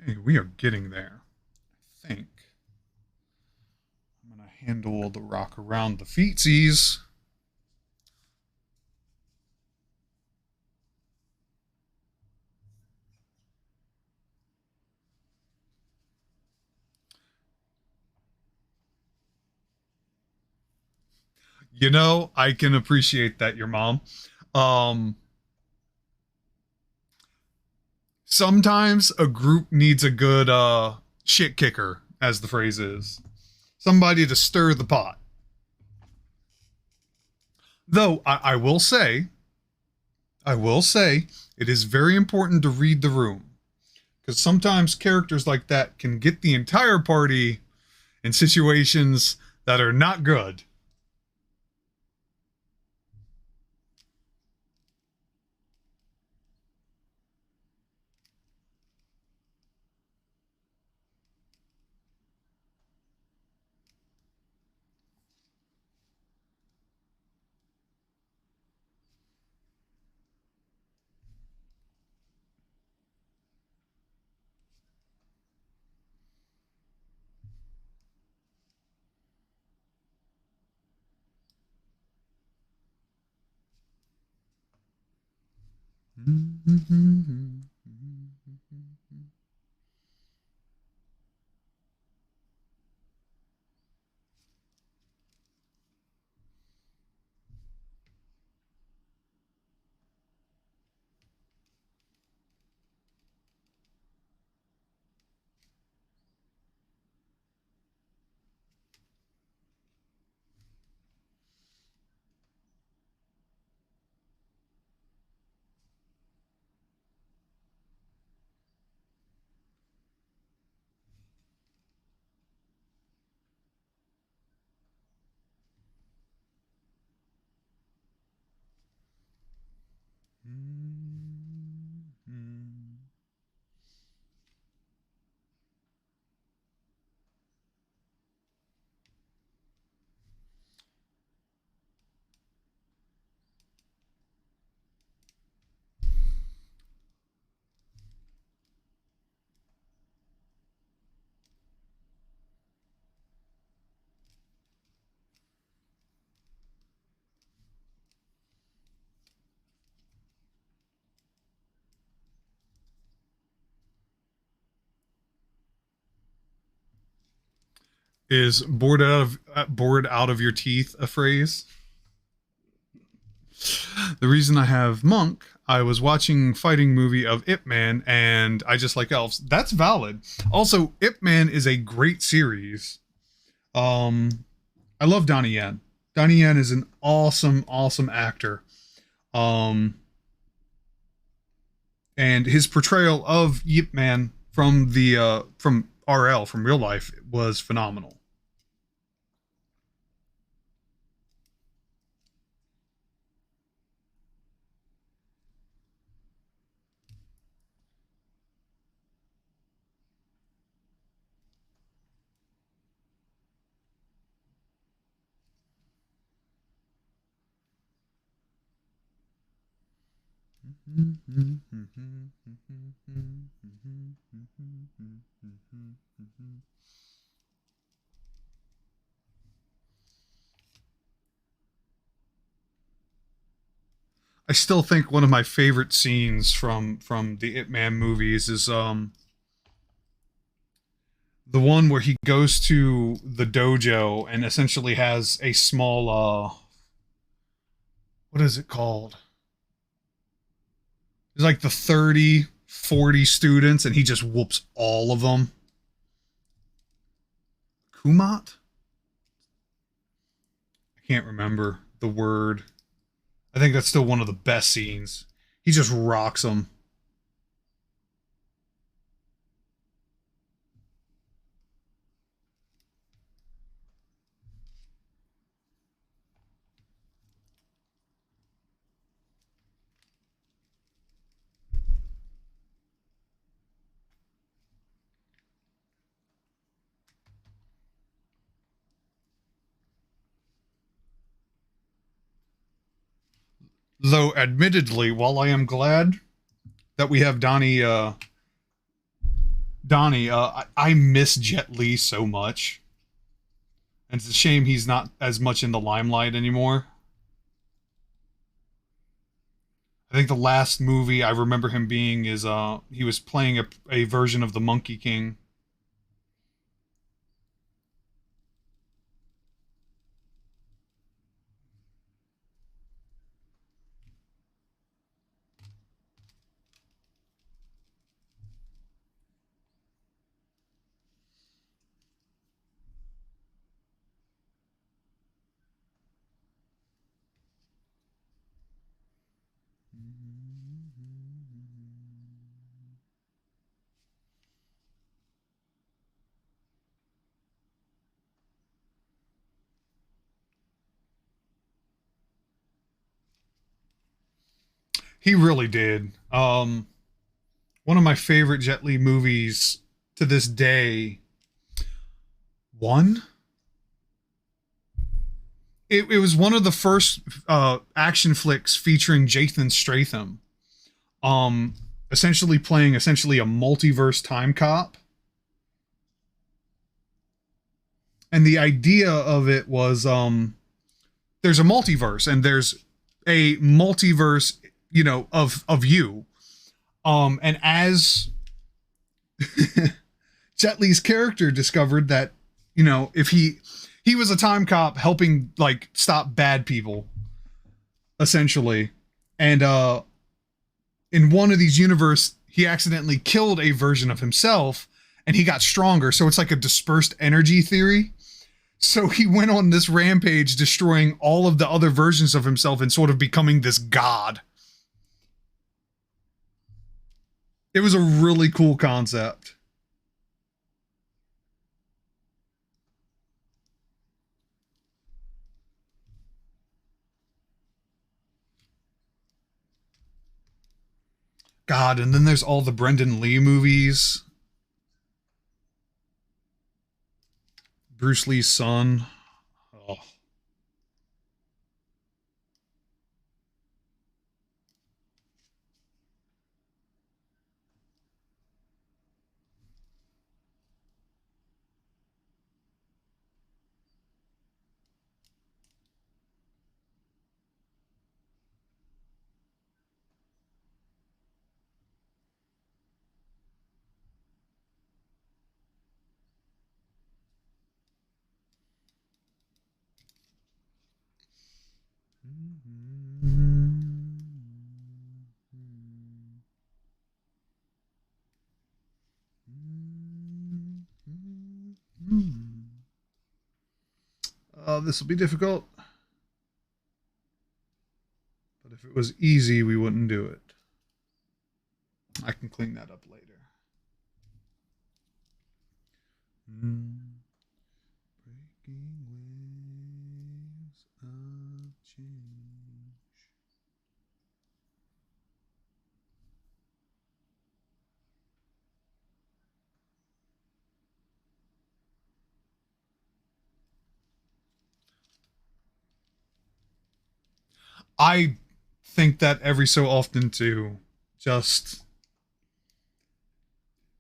Okay, we are getting there. I think I'm going to handle the rock around the feetsies. You know, I can appreciate that, your mom. Um, Sometimes a group needs a good shit kicker, as the phrase is. Somebody to stir the pot. Though I will say, it is very important to read the room. Because sometimes characters like that can get the entire party in situations that are not good. Is bored out of your teeth a phrase? The reason I have Monk, I was watching fighting movie of Ip Man, and I just like elves. That's valid. Also, Ip Man is a great series. Um, I love Donnie Yen. Donnie Yen is an awesome, awesome actor. Um, and his portrayal of Yip Man from RL from real life was phenomenal. I still think one of my favorite scenes from the Ip Man movies is the one where he goes to the dojo and essentially has a small what is it called? It's like the 30, 40 students and he just whoops all of them. Kumat? I can't remember the word. I think that's still one of the best scenes. He just rocks them. Though, admittedly, while I am glad that we have Donnie Donnie, I miss Jet Li so much. And it's a shame he's not as much in the limelight anymore. I think the last movie I remember him being is he was playing a version of the Monkey King. He really did. One of my favorite Jet Li movies to this day. One. It was one of the first action flicks featuring Jathan Stratham. Um, Essentially playing essentially a multiverse time cop. And the idea of it was there's a multiverse and there's a multiverse, of you. And as Jet Li's character discovered that, if he was a time cop helping like stop bad people, essentially. And in one of these universe, he accidentally killed a version of himself and he got stronger. So it's like a dispersed energy theory. So he went on this rampage, destroying all of the other versions of himself and sort of becoming this god. It was a really cool concept. God, and then there's all the Brendan Lee movies. Bruce Lee's son. Oh. This will be difficult. But if it was easy, we wouldn't do it. I can clean that up later. Breaking waves of change. I think that every so often too. Just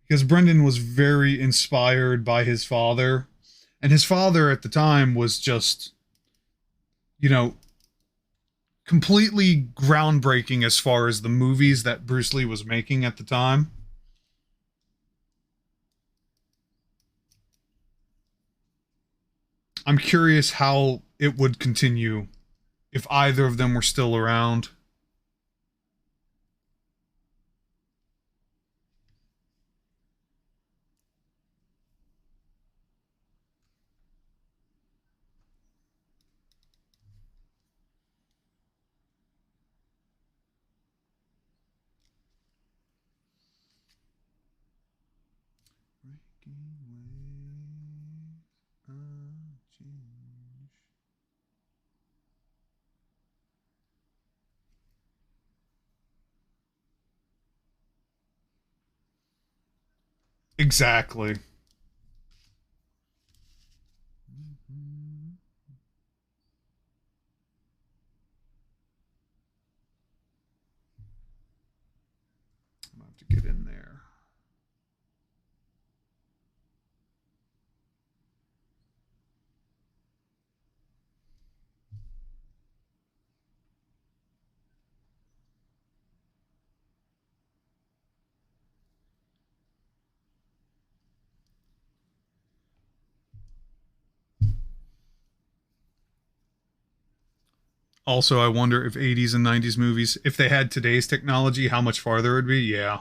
because Brendan was very inspired by his father. And his father at the time was just, you know, completely groundbreaking as far as the movies that Bruce Lee was making at the time. I'm curious how it would continue if either of them were still around. Breaking waves of change. Exactly. I'm gonna have to get in there. Also, I wonder if 80s and 90s movies, if they had today's technology, how much farther it would be. Yeah.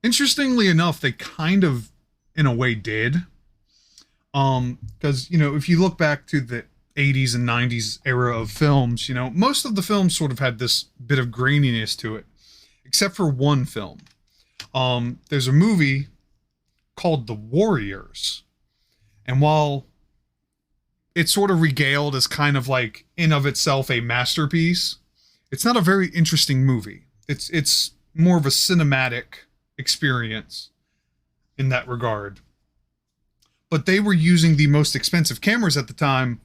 Interestingly enough, they kind of, in a way, did. Because, if you look back to the 80s and 90s era of films, most of the films sort of had this bit of graininess to it, except for one film. There's a movie called The Warriors. And while it's sort of regaled as kind of like in of itself a masterpiece, it's not a very interesting movie. It's more of a cinematic experience in that regard. But they were using the most expensive cameras at the time,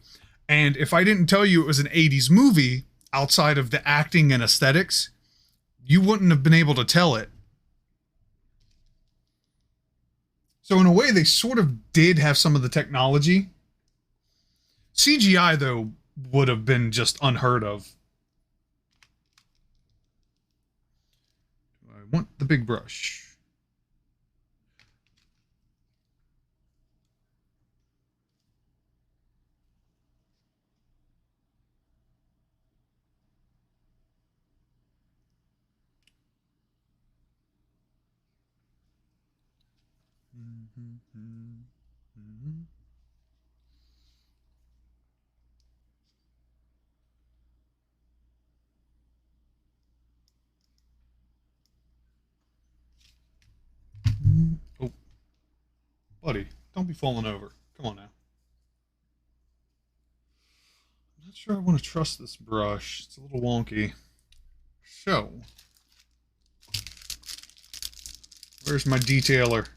and if I didn't tell you it was an 80s movie outside of the acting and aesthetics, you wouldn't have been able to tell it. So in a way they sort of did have some of the technology. CGI though would have been just unheard of. I want the big brush. Oh, buddy, don't be falling over. Come on now. I'm not sure I want to trust this brush. It's a little wonky. So, where's my detailer?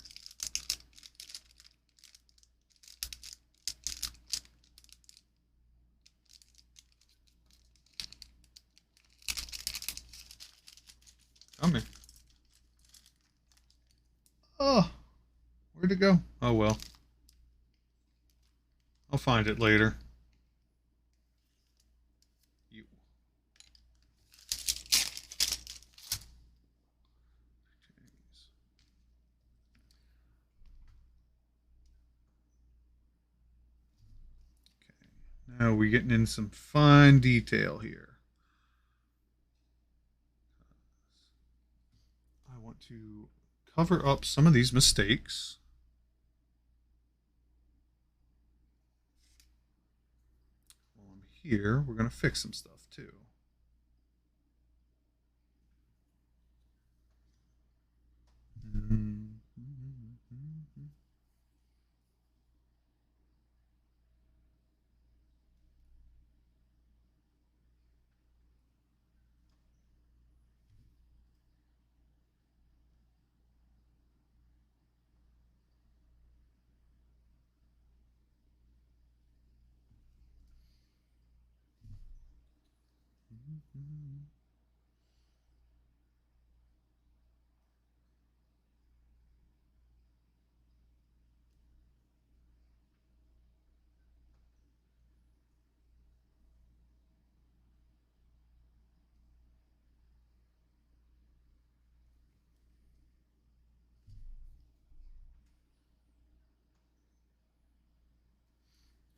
Coming. Oh, where'd it go? Oh well. I'll find it later. You. Okay. Now we're getting in some fine detail here. I want to cover up some of these mistakes. While I'm here, we're going to fix some stuff too.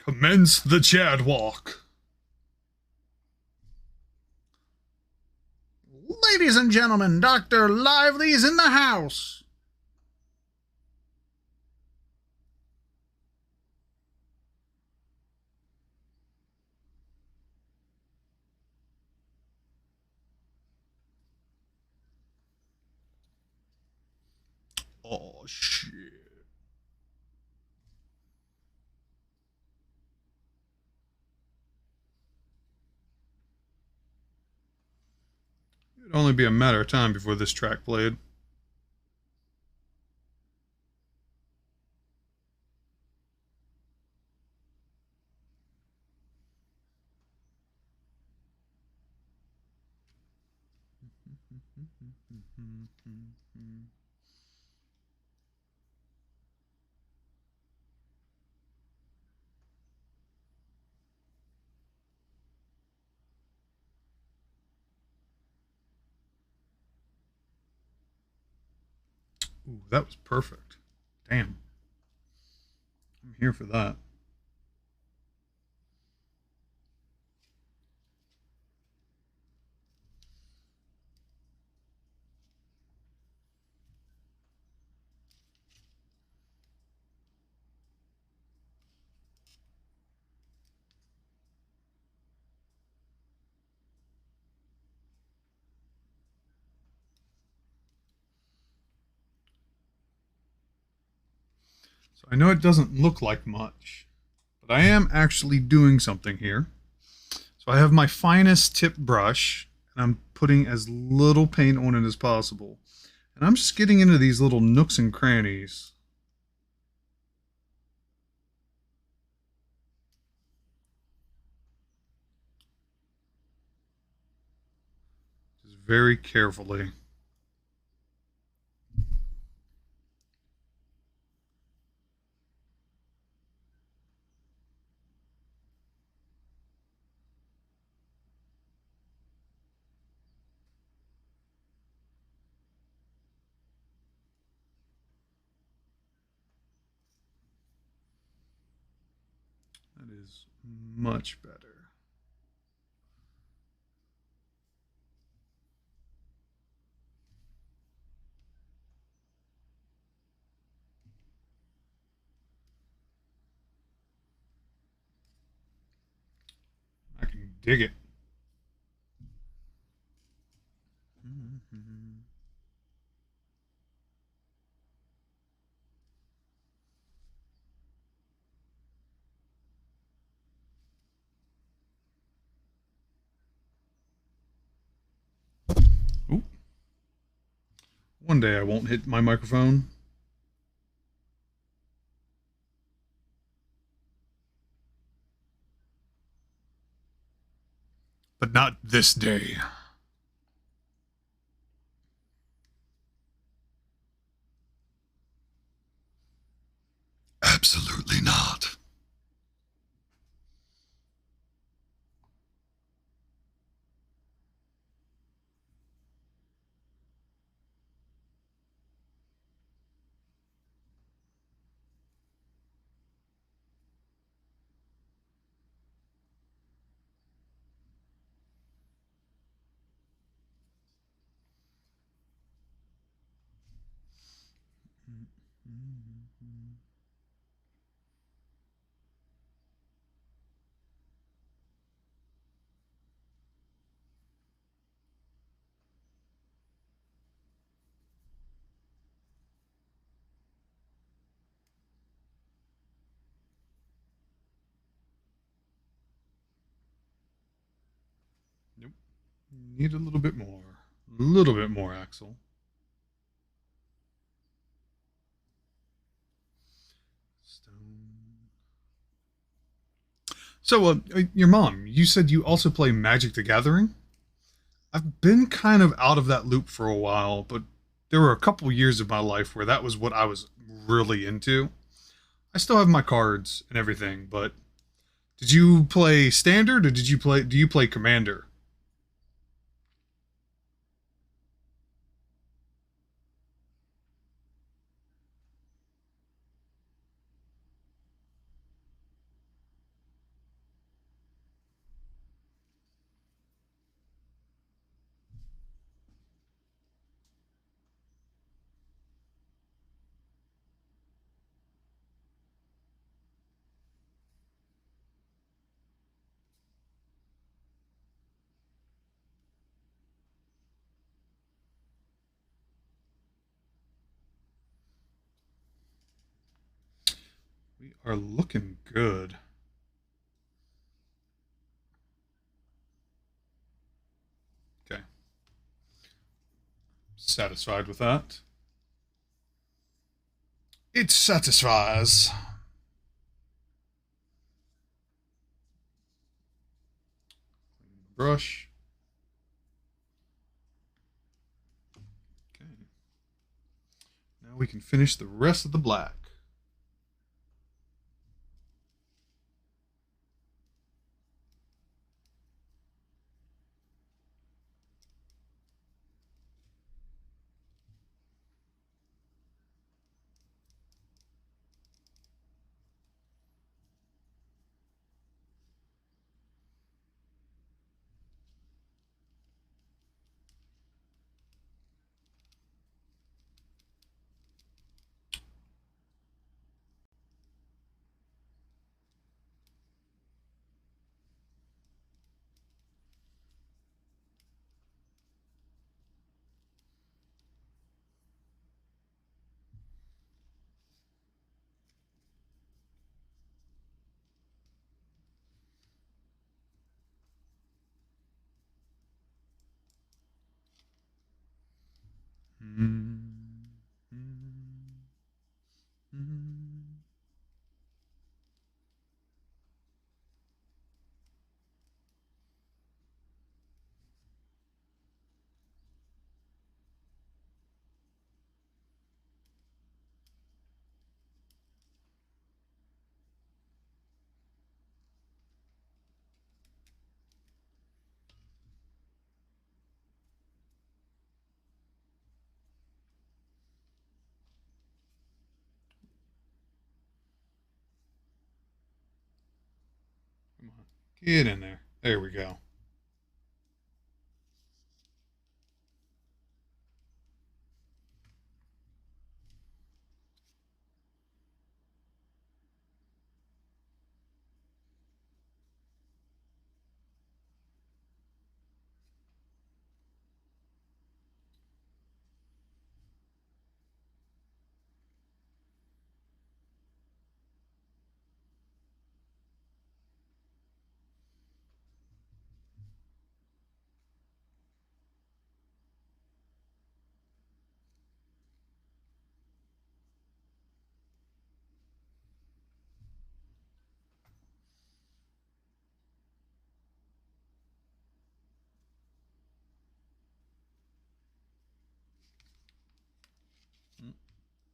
Commence the Chad Walk. Ladies and gentlemen, Dr. Lively's in the house. Oh, shit. It'd only be a matter of time before this track played. Ooh, that was perfect. Damn. I'm here for that. So I know it doesn't look like much, but I am actually doing something here. So I have my finest tip brush, and I'm putting as little paint on it as possible. And I'm just getting into these little nooks and crannies. Just very carefully. That is much better. I can dig it. Mm-hmm. Ooh. One day I won't hit my microphone. But not this day. Absolutely not. Nope. Need a little bit more. A little bit more, Axel. Stone. So, your mom, you said you also play Magic the Gathering? I've been kind of out of that loop for a while, but there were a couple years of my life where that was what I was really into. I still have my cards and everything, but did you play Standard or do you play Commander? We are looking good. Okay. Satisfied with that? It satisfies. Brush. Okay. Now we can finish the rest of the black. Come on. Get in there. There we go.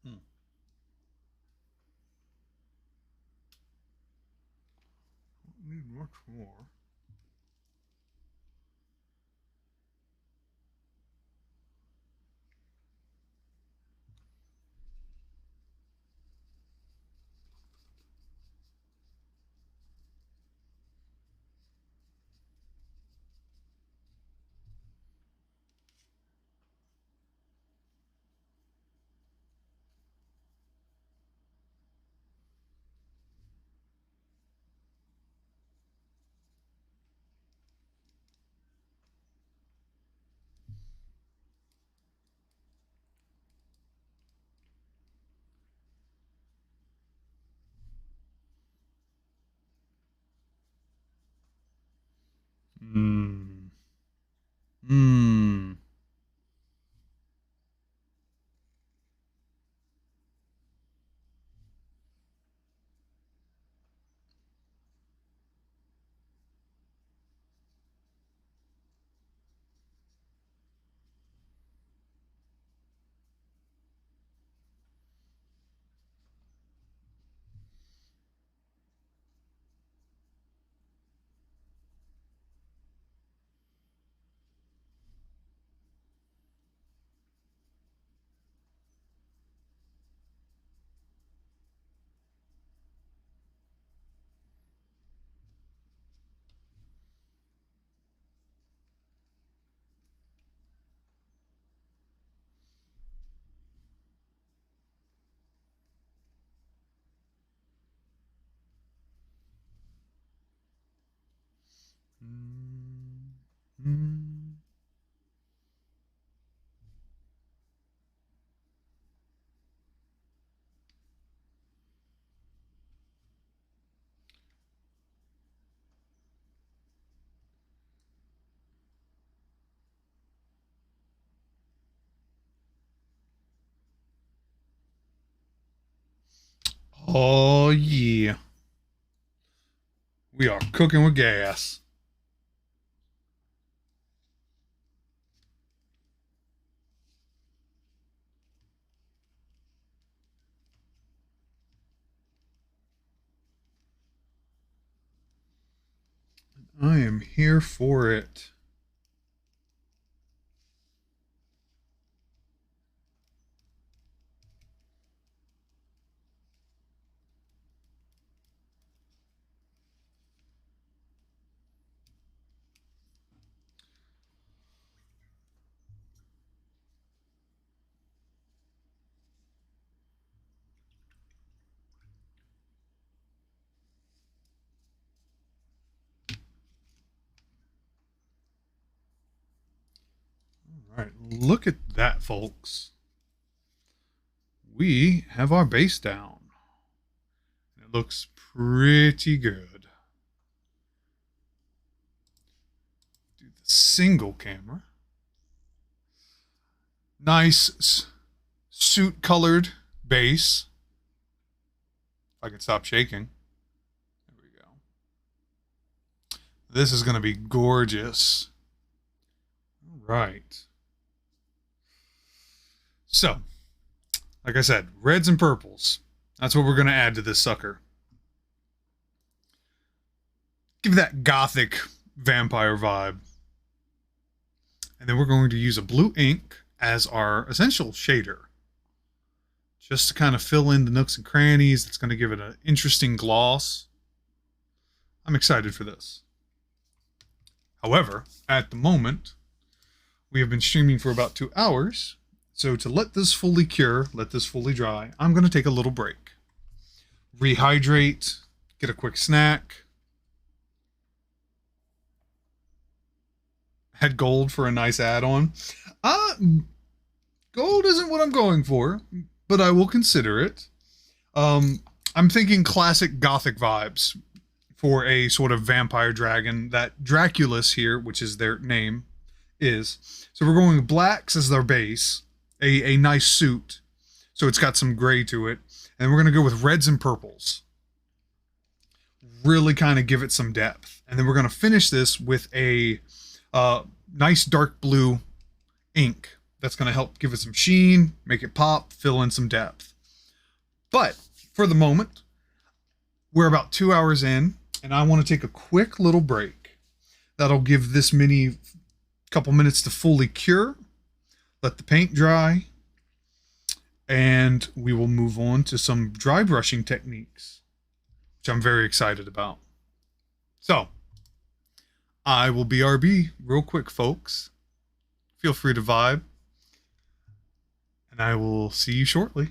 Mm-hmm. Need much more. Hmm. Hmm. Hmm. Oh yeah. We are cooking with gas. I am here for it. All right, look at that, folks. We have our base down. It looks pretty good. Do the single camera. Nice suit colored base. If I can stop shaking. There we go. This is going to be gorgeous. All right. So, like I said, reds and purples. That's what we're going to add to this sucker. Give that gothic vampire vibe. And then we're going to use a blue ink as our essential shader. Just to kind of fill in the nooks and crannies. It's going to give it an interesting gloss. I'm excited for this. However, at the moment, we have been streaming for about 2 hours. So to let this fully cure, let this fully dry, I'm going to take a little break. Rehydrate, get a quick snack. Had gold for a nice add-on. Uh, Gold isn't what I'm going for, but I will consider it. I'm thinking classic gothic vibes for a sort of vampire dragon that Draculus here, which is their name, is. So we're going blacks as their base, a nice suit, so it's got some gray to it, and we're going to go with reds and purples. Really kind of give it some depth. And then we're going to finish this with a nice dark blue ink that's going to help give it some sheen, make it pop, fill in some depth. But for the moment, we're about 2 hours in, and I want to take a quick little break. That'll give this mini couple minutes to fully cure, let the paint dry, and we will move on to some dry brushing techniques, which I'm very excited about. So, I will BRB real quick, folks. Feel free to vibe, and I will see you shortly.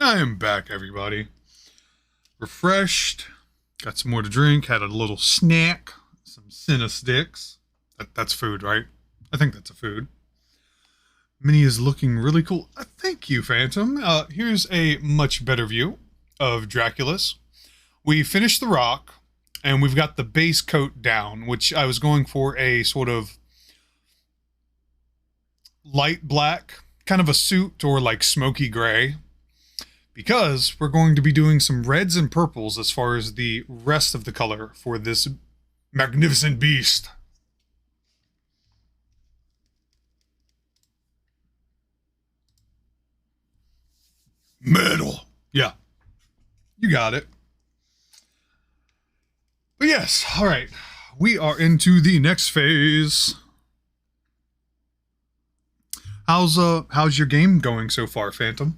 I am back, everybody. Refreshed. Got some more to drink. Had a little snack. Some Cinna sticks. That's food, right? I think that's a food. Minnie is looking really cool. Thank you, Phantom. Here's a much better view of Dracula's. We finished the rock, and we've got the base coat down, which I was going for a sort of light black, kind of a suit, or like smoky gray, because we're going to be doing some reds and purples as far as the rest of the color for this magnificent beast. Metal. Yeah, you got it. But yes, all right. We are into the next phase. How's your game going so far, Phantom?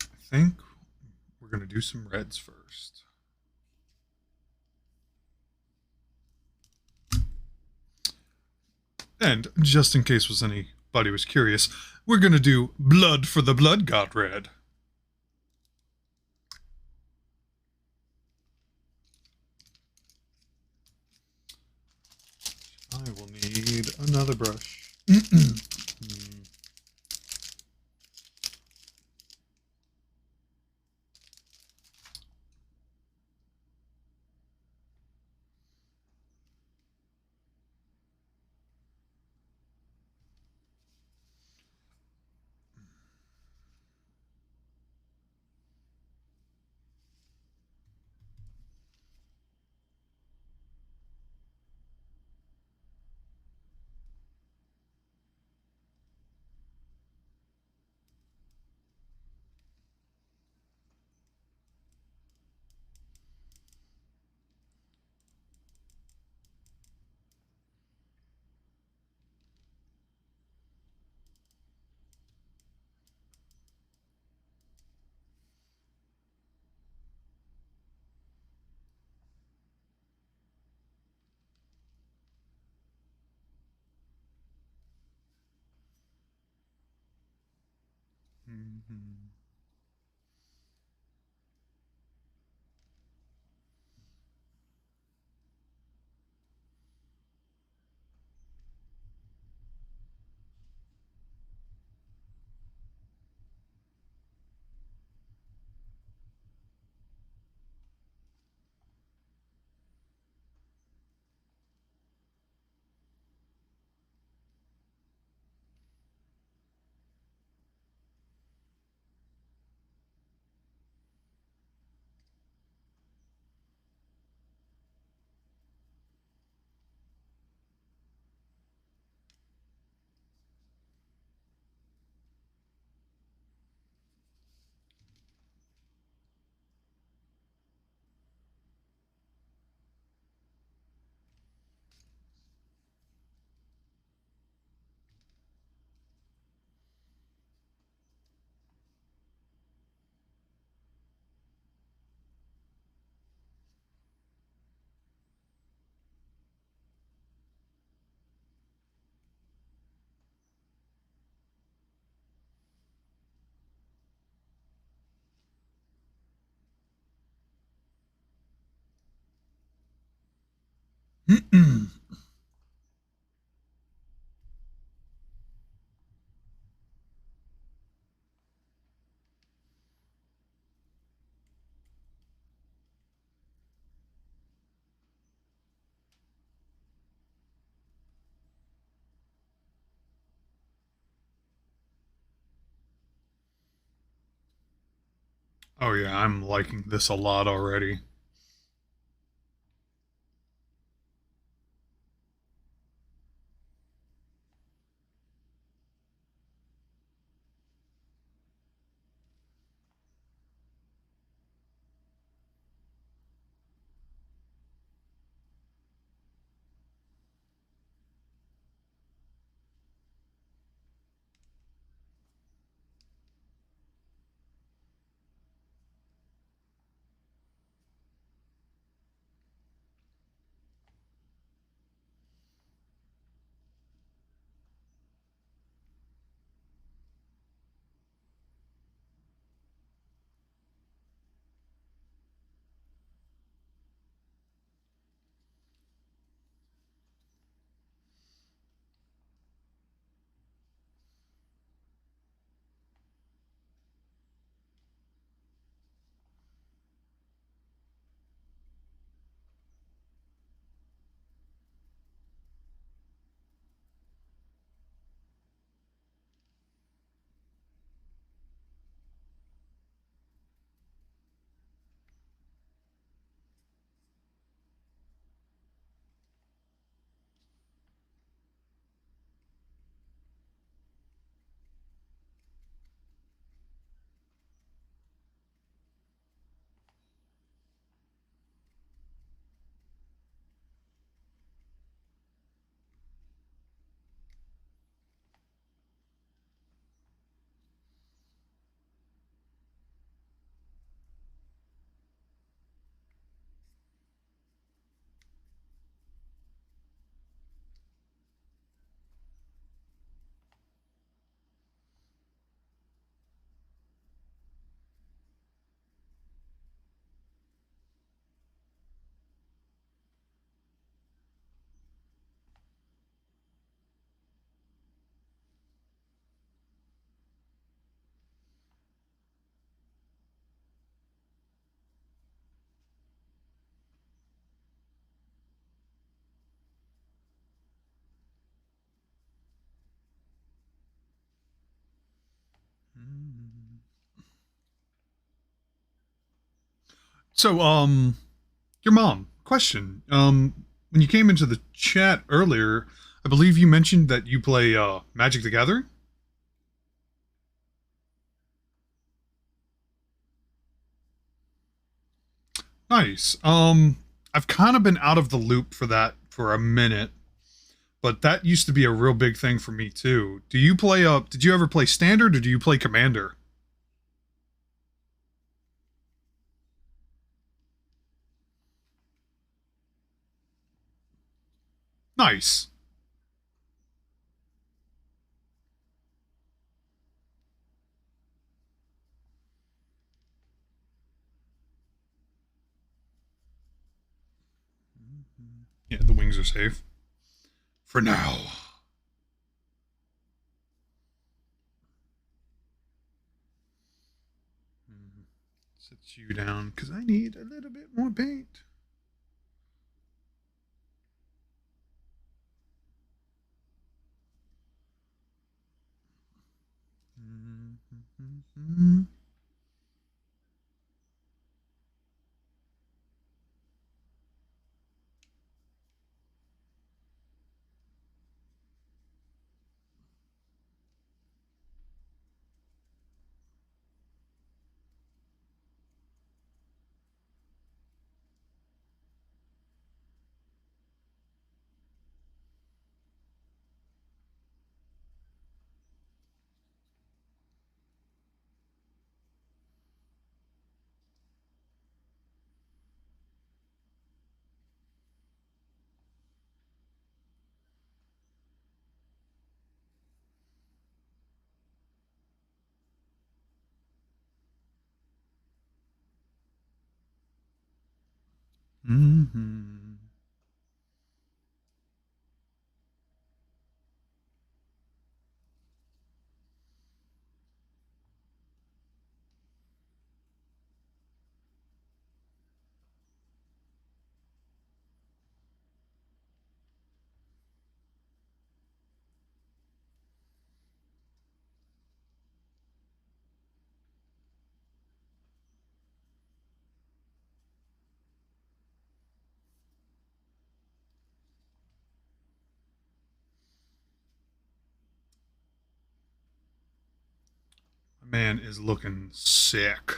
I think we're gonna do some reds first. And just in case anybody was curious, we're gonna do blood for the blood god red. I will need another brush. Oh yeah, I'm liking this a lot already. So, your mom, question. When you came into the chat earlier, I believe you mentioned that you play Magic the Gathering? Nice. I've kind of been out of the loop for that for a minute, but that used to be a real big thing for me too. Do you play did you ever play Standard or do you play Commander? Nice. Yeah, the wings are safe. For now. Sit you down because I need a little bit more paint. Mm-hmm. My man is looking sick.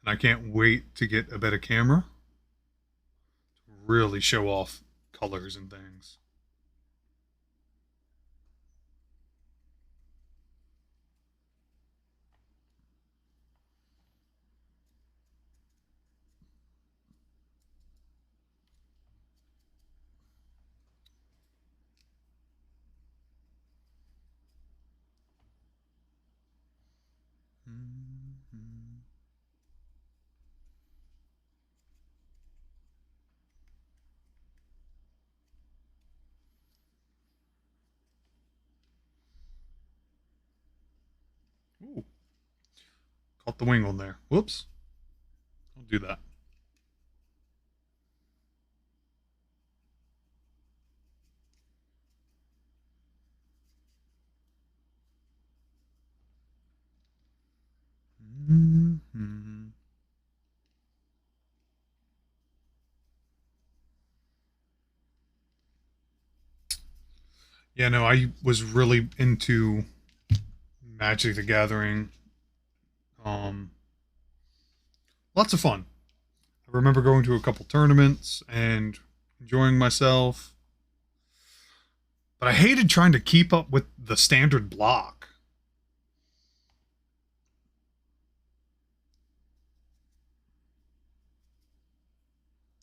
And I can't wait to get a better camera to really show off colors and things. Mm-hmm. Ooh, caught the wing on there. Whoops. I'll do that. Mm-hmm. Yeah, no, I was really into Magic the Gathering. Um, Lots of fun. I remember going to a couple tournaments and enjoying myself, but I hated trying to keep up with the standard block.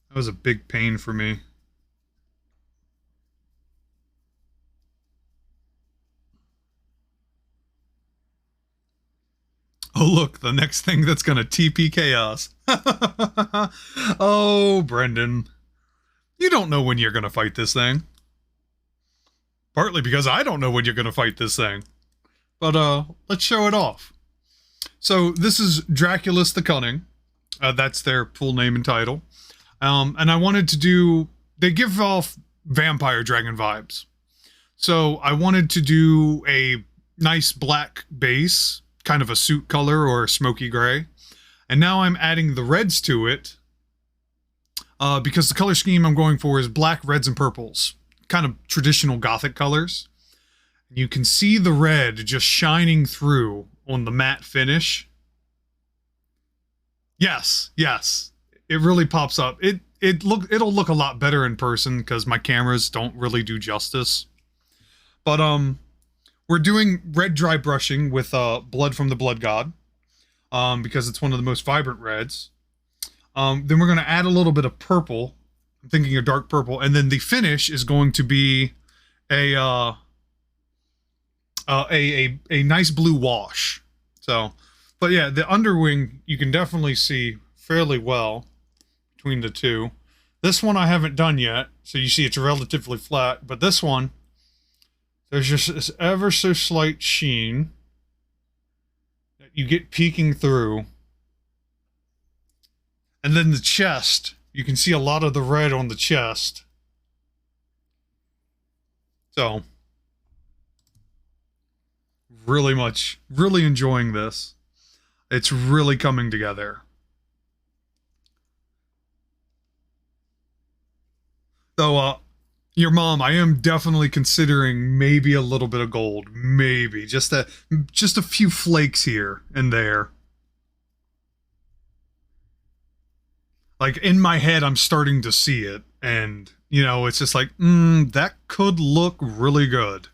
That was a big pain for me. Oh, look, the next thing that's going to TP chaos. Oh, Brendan. You don't know when you're going to fight this thing. Partly because I don't know when you're going to fight this thing. But let's show it off. So this is Draculus the Cunning. That's their full name and title. And I wanted to do... They give off vampire dragon vibes. So I wanted to do a, nice black base, kind of a suit color or a smoky gray. And now I'm adding the reds to it because the color scheme I'm going for is black, reds, and purples. Kind of traditional Gothic colors. You can see the red just shining through on the matte finish. Yes, yes. It really pops up. It'll look a lot better in person because my cameras don't really do justice. But we're doing red dry brushing with Blood from the Blood God because it's one of the most vibrant reds. Then we're going to add a little bit of purple. I'm thinking a dark purple, and then the finish is going to be a nice blue wash. So, but yeah, the underwing you can definitely see fairly well between the two. This one I haven't done yet, so you see it's relatively flat. But this one, there's just this ever so slight sheen that you get peeking through. And then the chest, you can see a lot of the red on the chest. So, really enjoying this. It's really coming together. So, your mom, I am definitely considering maybe a little bit of gold. Maybe. Just a few flakes here and there. Like, in my head, I'm starting to see it. And, you know, it's just like, that could look really good.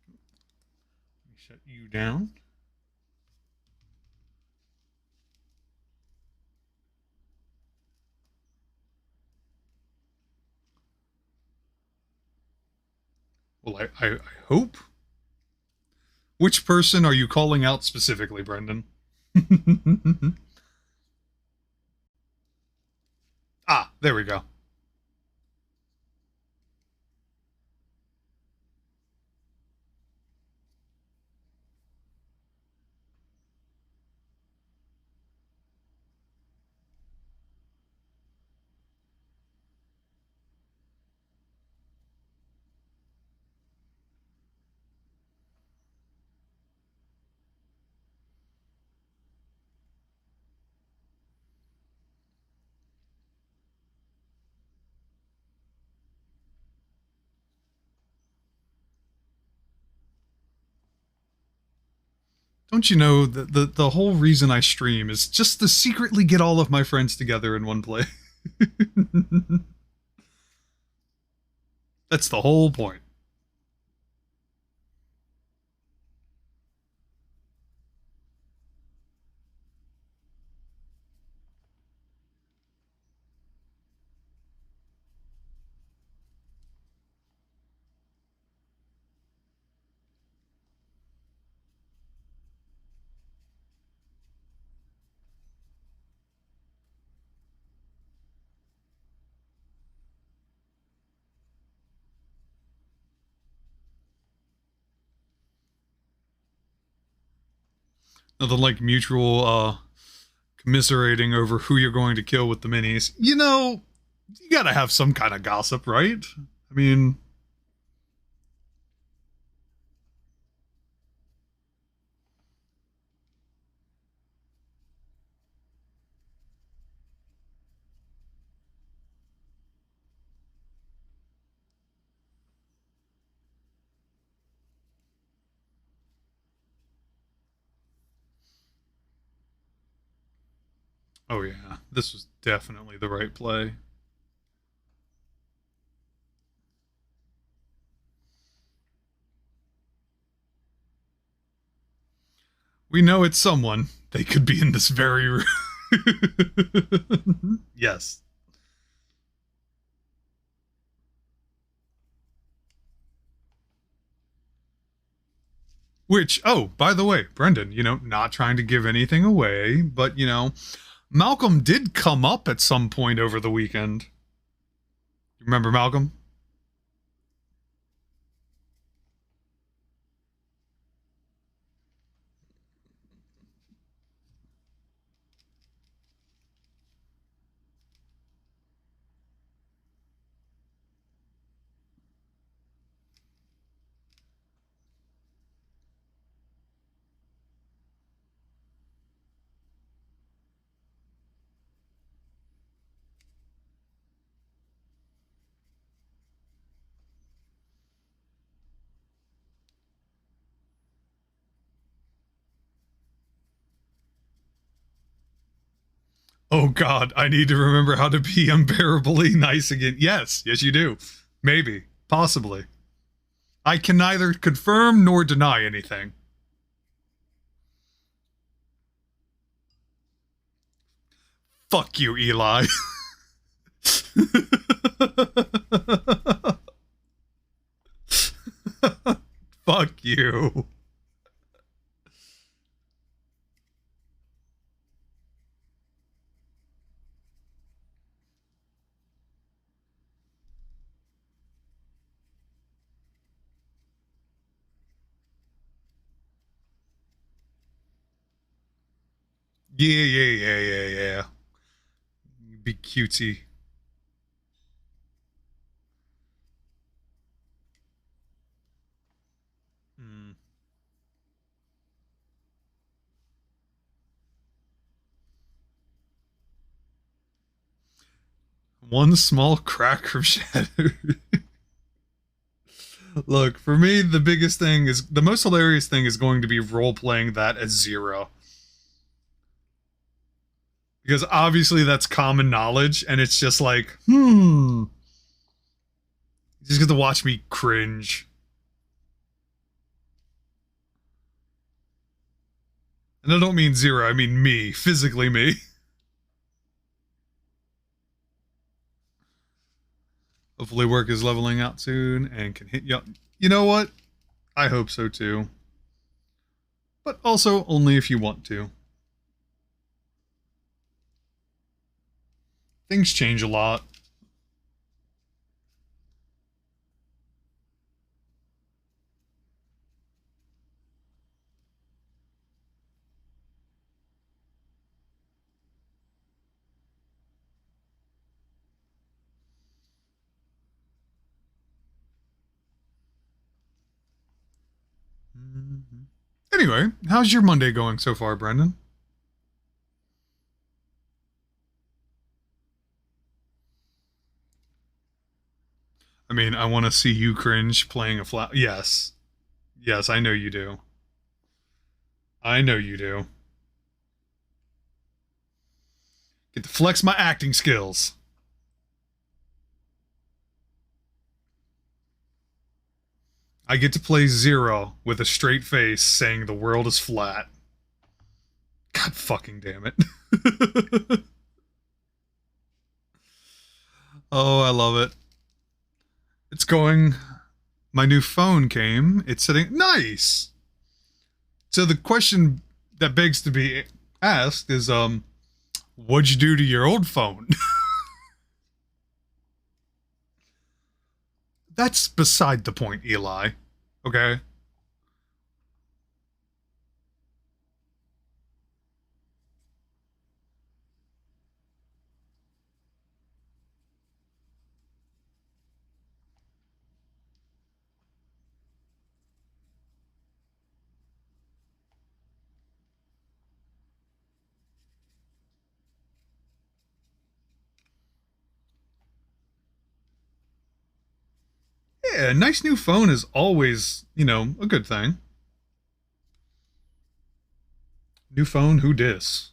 Let me shut you down. Well, I hope. Which person are you calling out specifically, Brendan? Ah, there we go. Don't you know that the whole reason I stream is just to secretly get all of my friends together in one place? That's the whole point. Nothing like mutual commiserating over who you're going to kill with the minis. You know, you gotta have some kind of gossip, right? I mean, oh yeah, this was definitely the right play. We know it's someone. They could be in this very room. Yes. Which, oh, by the way, Brendan, you know, not trying to give anything away, but, you know, Malcolm did come up at some point over the weekend. Remember Malcolm? Oh God, I need to remember how to be unbearably nice again. Yes, yes you do. Maybe. Possibly. I can neither confirm nor deny anything. Fuck you, Eli. Fuck you. Yeah, yeah, yeah, yeah, yeah. Be cutesy. Mm. One small crack from shadow. Look, for me, the biggest thing is the most hilarious thing is going to be role playing that as Zero. Because obviously that's common knowledge, and it's just like, You just get to watch me cringe. And I don't mean Zero, I mean me, physically me. Hopefully work is leveling out soon and can hit you. You know what? I hope so too. But also only if you want to. Things change a lot. Mm-hmm. Anyway, how's your Monday going so far, Brendan? I mean, I want to see you cringe playing a flat. Yes. Yes, I know you do. I know you do. Get to flex my acting skills. I get to play Zero with a straight face saying the world is flat. God fucking damn it. Oh, I love it. It's going. My new phone came. It's sitting. Nice. So the question that begs to be asked is, what'd you do to your old phone? That's beside the point, Eli. Okay. Yeah, a nice new phone is always, a good thing. New phone, who dis?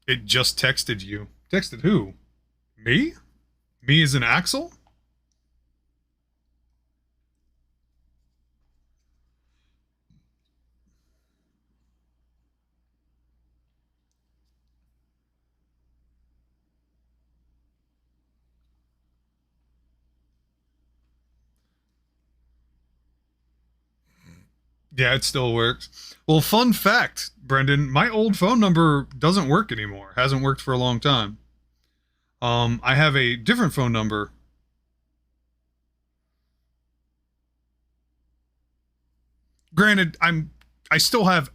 It just texted you. Texted who? Me? Me as an Axel? Yeah, it still works. Well, fun fact, Brendan, my old phone number doesn't work anymore. Hasn't worked for a long time. I have a different phone number. Granted, I still have,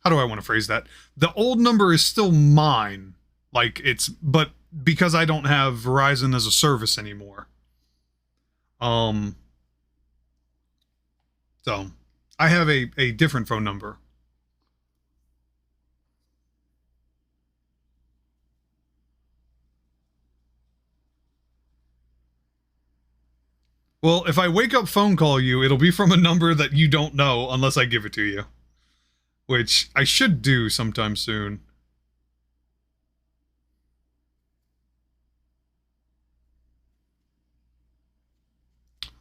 how do I want to phrase that? The old number is still mine. But because I don't have Verizon as a service anymore. Um, so I have a different phone number. Well, if I wake up phone call you, it'll be from a number that you don't know unless I give it to you. Which I should do sometime soon.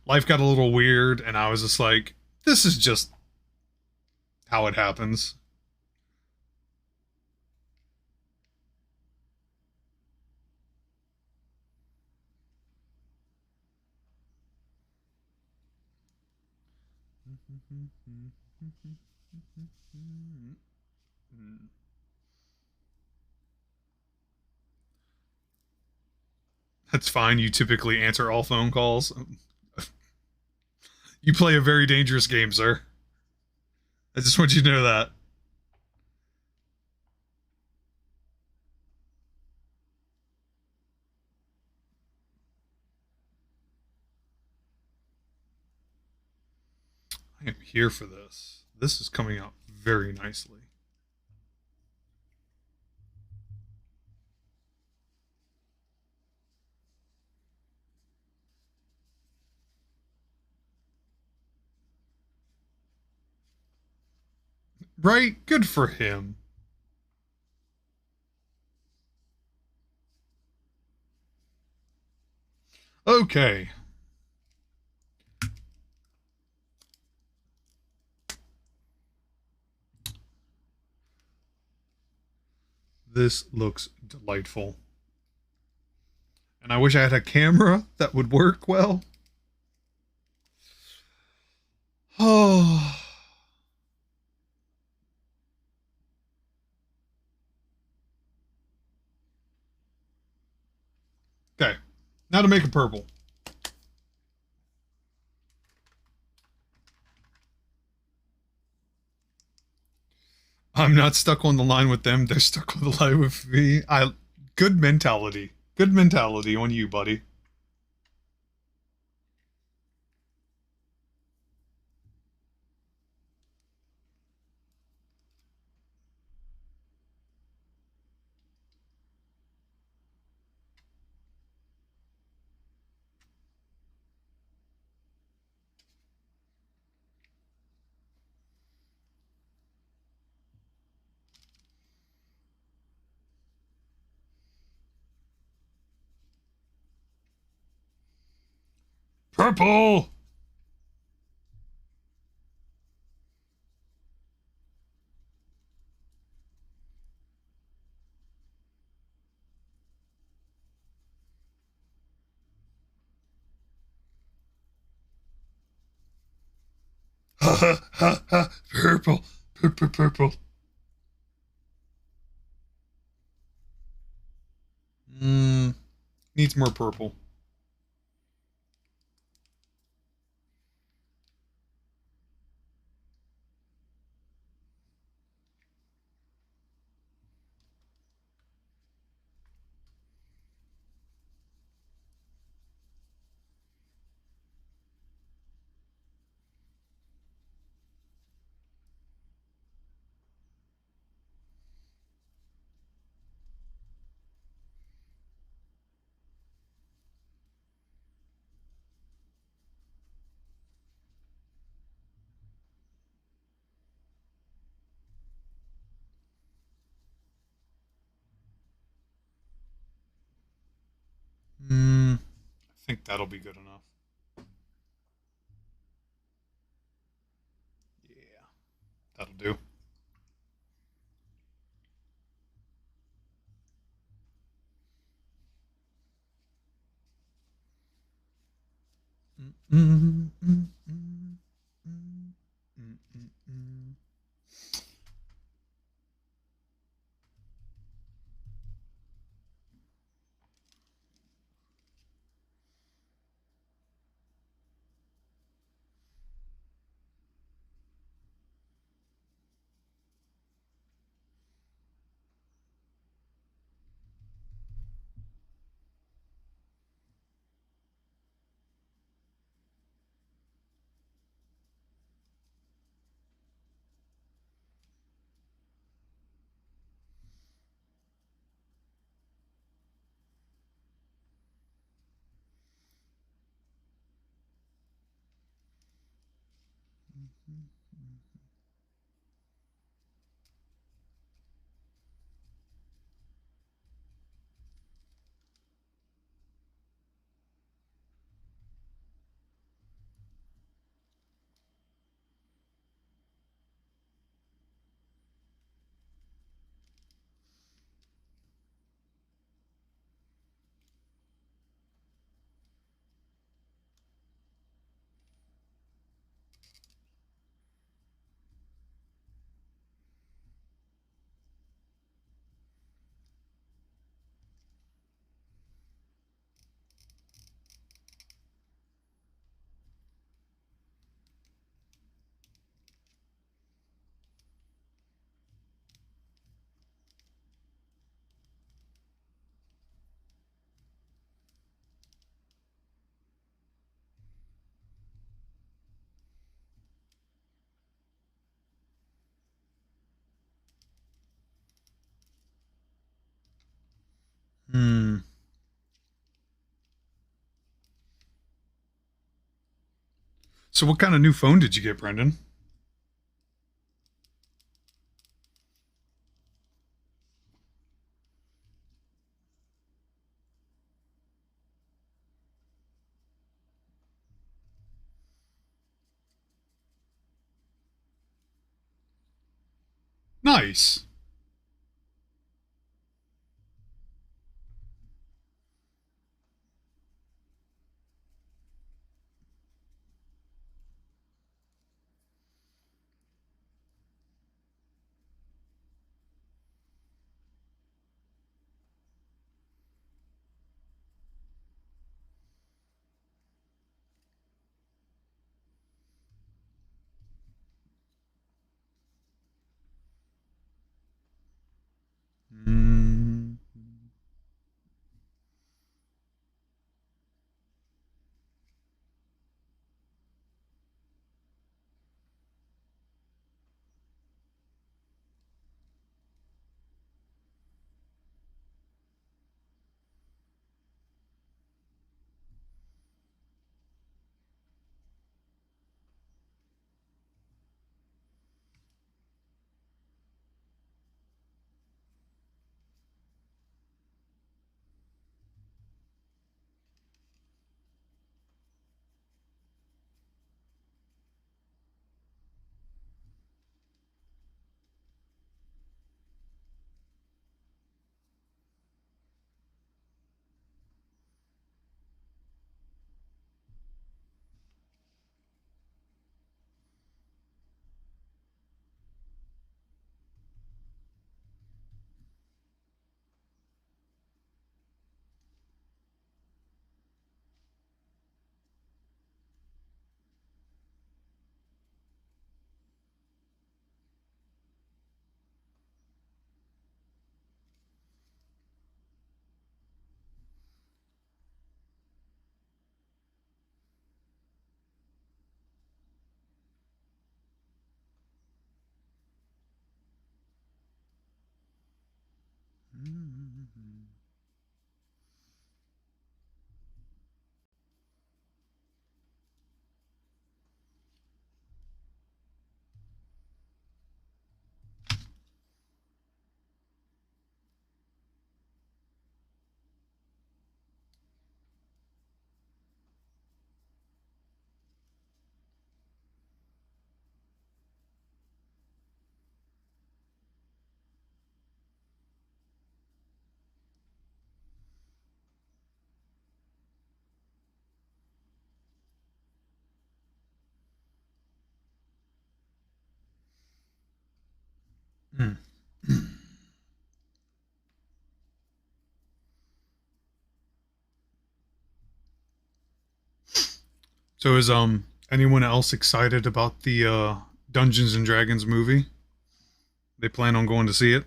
Life got a little weird, and I was just like, this is just how it happens. That's fine. You typically answer all phone calls. You play a very dangerous game, sir. I just want you to know that. I am here for this. This is coming out very nicely. Right? Good for him. Okay. This looks delightful. And I wish I had a camera that would work well. Oh. Okay. Now to make it purple. I'm not stuck on the line with them. They're stuck on the line with me. Good mentality. Good mentality on you, buddy. Purple. Ha ha ha ha. Purple. Purple. Purple. Needs more purple. I think that'll be good enough. Yeah, that'll do. Mm, mm, mm, mm, mm, mm, mm. Hmm. So, what kind of new phone did you get, Brendan? Nice. Mm. Mm. So, is anyone else excited about the Dungeons and Dragons movie? They plan on going to see it.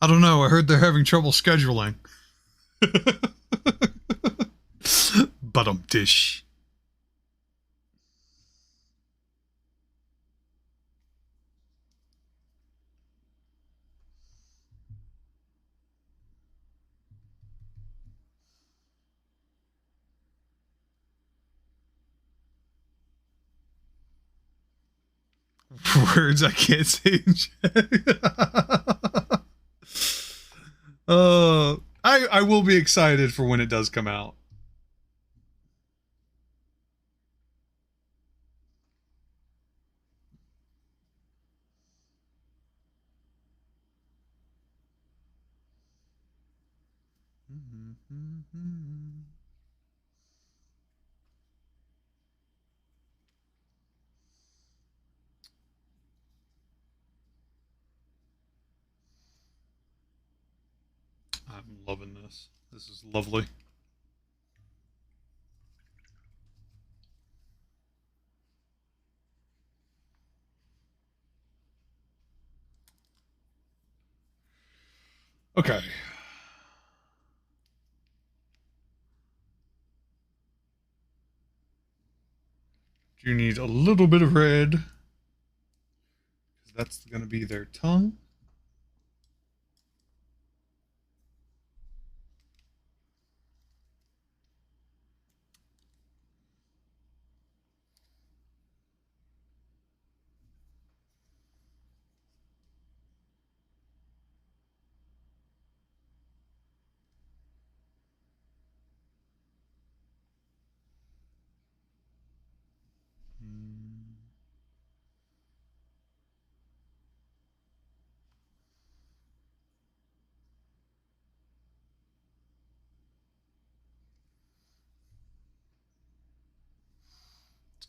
I don't know. I heard they're having trouble scheduling. dish. Words I can't say in chat. I will be excited for when it does come out. I'm loving this. This is lovely. Okay. You need a little bit of red, because that's going to be their tongue.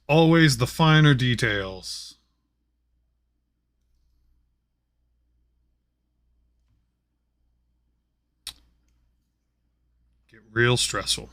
Always the finer details. Get real stressful.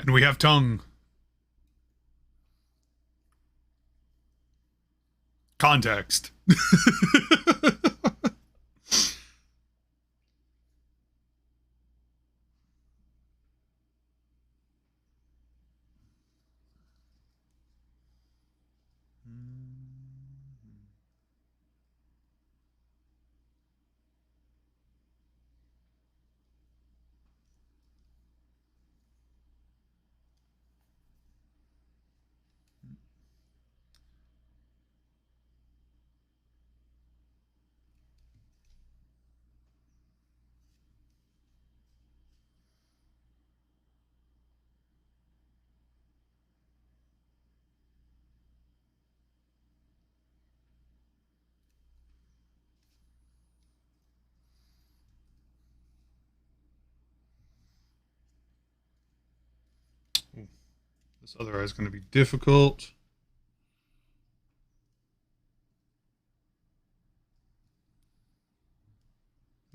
And we have tongue. Context. This other eye is going to be difficult.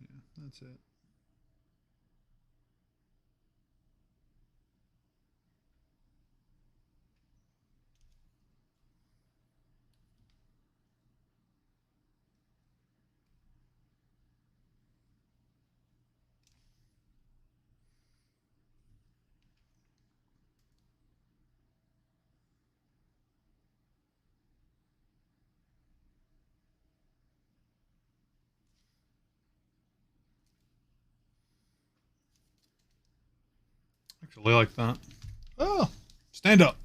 Yeah, that's it. Actually, like that. Oh, stand up.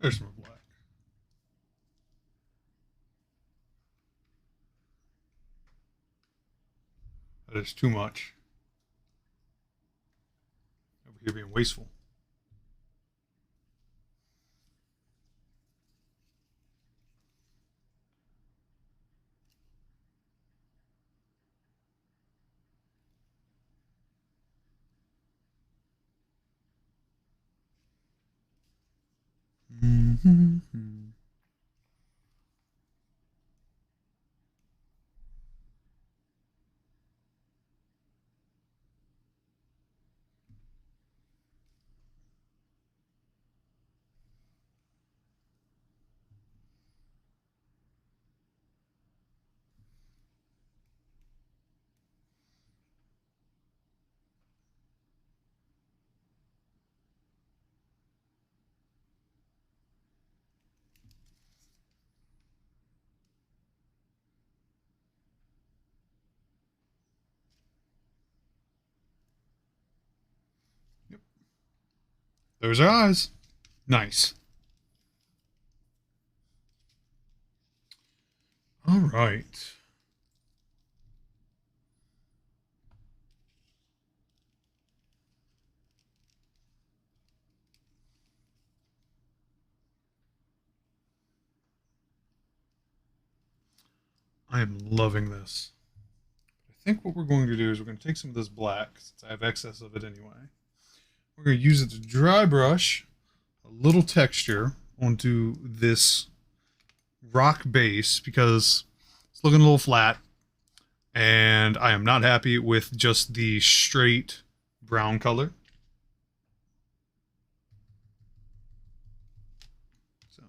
There's some black. That is too much. Over here being wasteful. Mm-hmm. Yep. There's our eyes. Nice. All right. I am loving this. I think what we're going to do is we're going to take some of this black, since I have excess of it anyway. We're going to use it to dry brush a little texture onto this rock base because it's looking a little flat, and I am not happy with just the straight brown color. So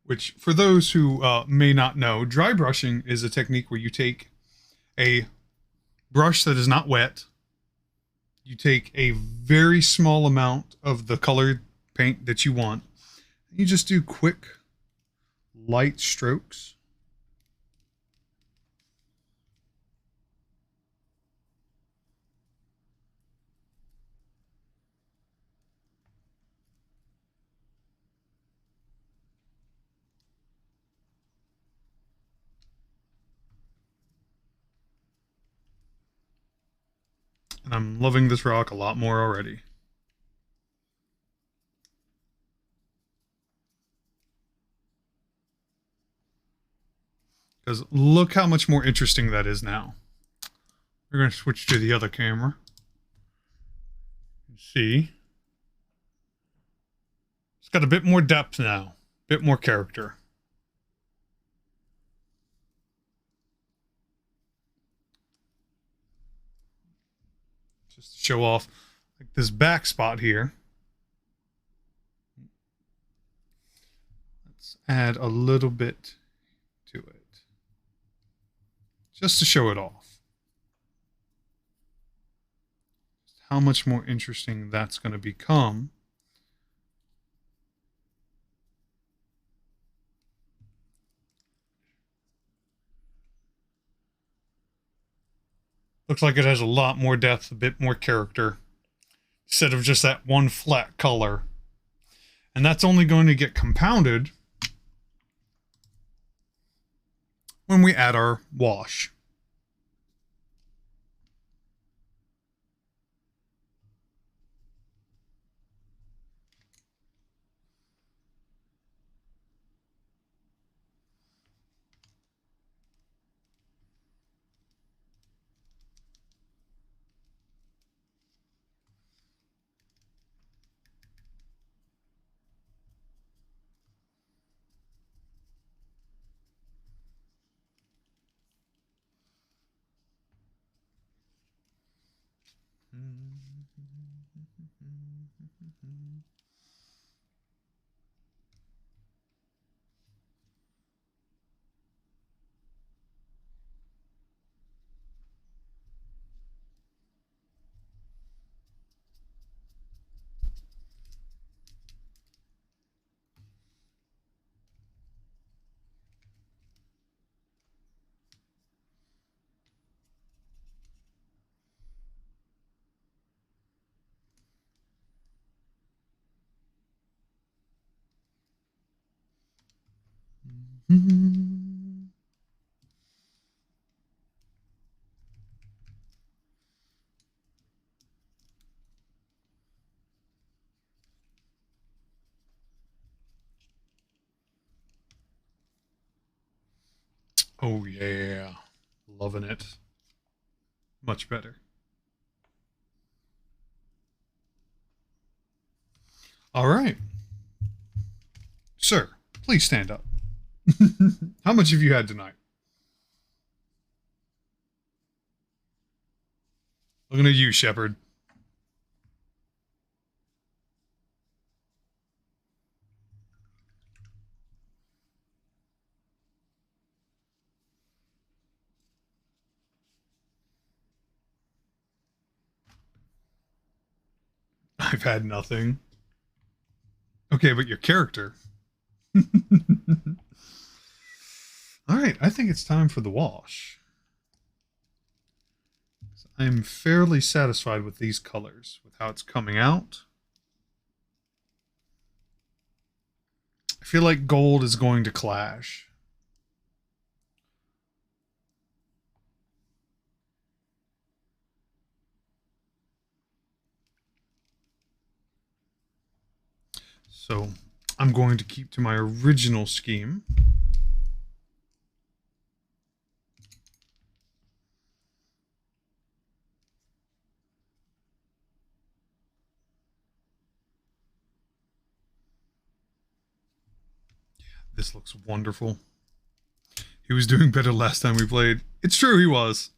which, for those who may not know, dry brushing is a technique where you take a brush that is not wet, you take a very small amount of the colored paint that you want, and you just do quick, light strokes. And I'm loving this rock a lot more already. Because look how much more interesting that is now. We're going to switch to the other camera. See? It's got a bit more depth now. A bit more character. just to show off like this back spot here. Let's add a little bit to it just to show it off. Just how much more interesting that's going to become. Looks like it has a lot more depth, a bit more character, instead of just that one flat color. And that's only going to get compounded when we add our wash. Oh yeah, loving it. Much better. All right. Sir, please stand up. How much have you had tonight? Looking at you, Shepard. I've had nothing. Okay, but your character. All right, I think it's time for the wash. I'm fairly satisfied with these colors, with how it's coming out. I feel like gold is going to clash. So I'm going to keep to my original scheme. This looks wonderful. He was doing better last time we played. It's true, he was.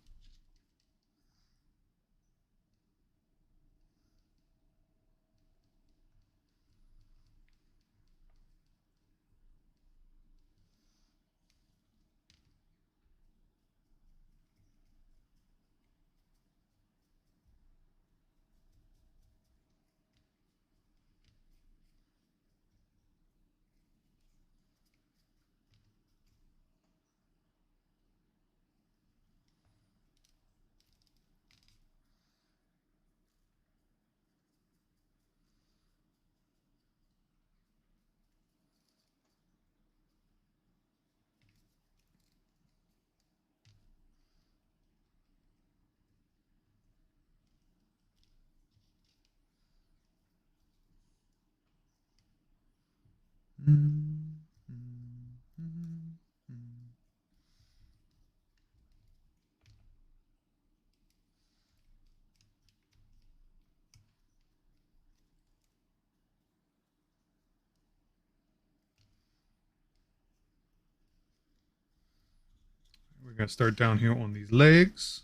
We're going to start down here on these legs.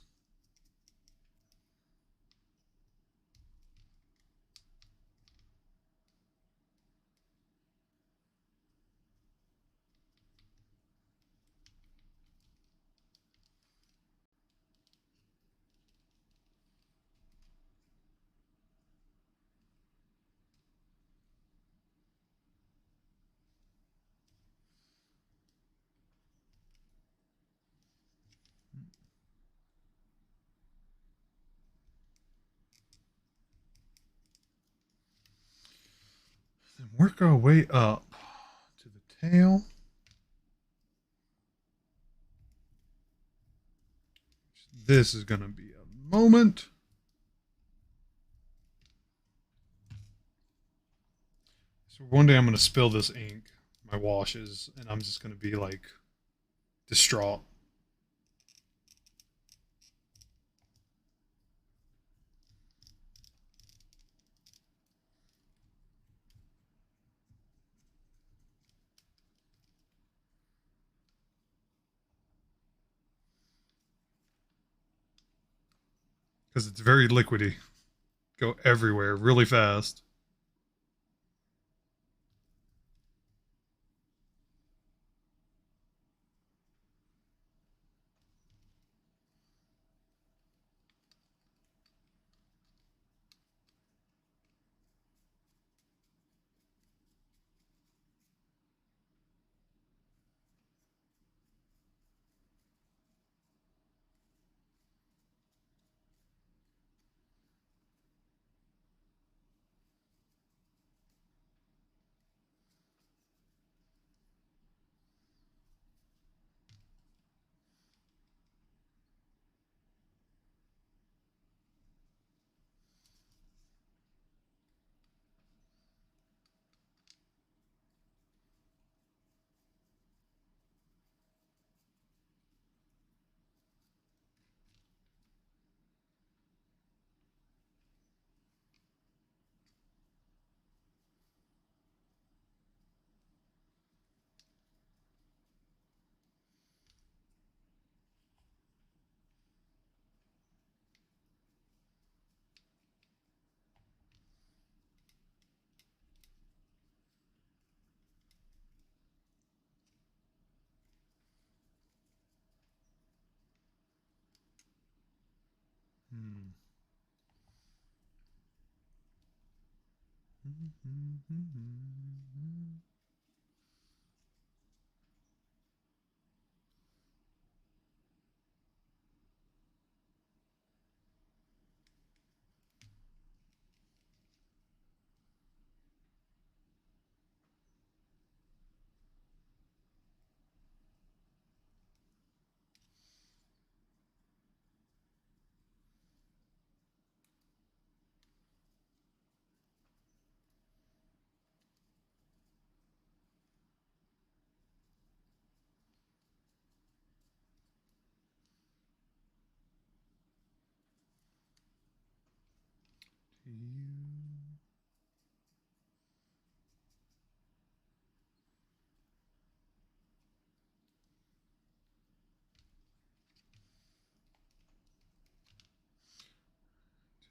work our way up to the tail. This is going to be a moment. So one day I'm going to spill this ink, my washes, and I'm just going to be like distraught. Because it's very liquidy. Go everywhere really fast. Hmm.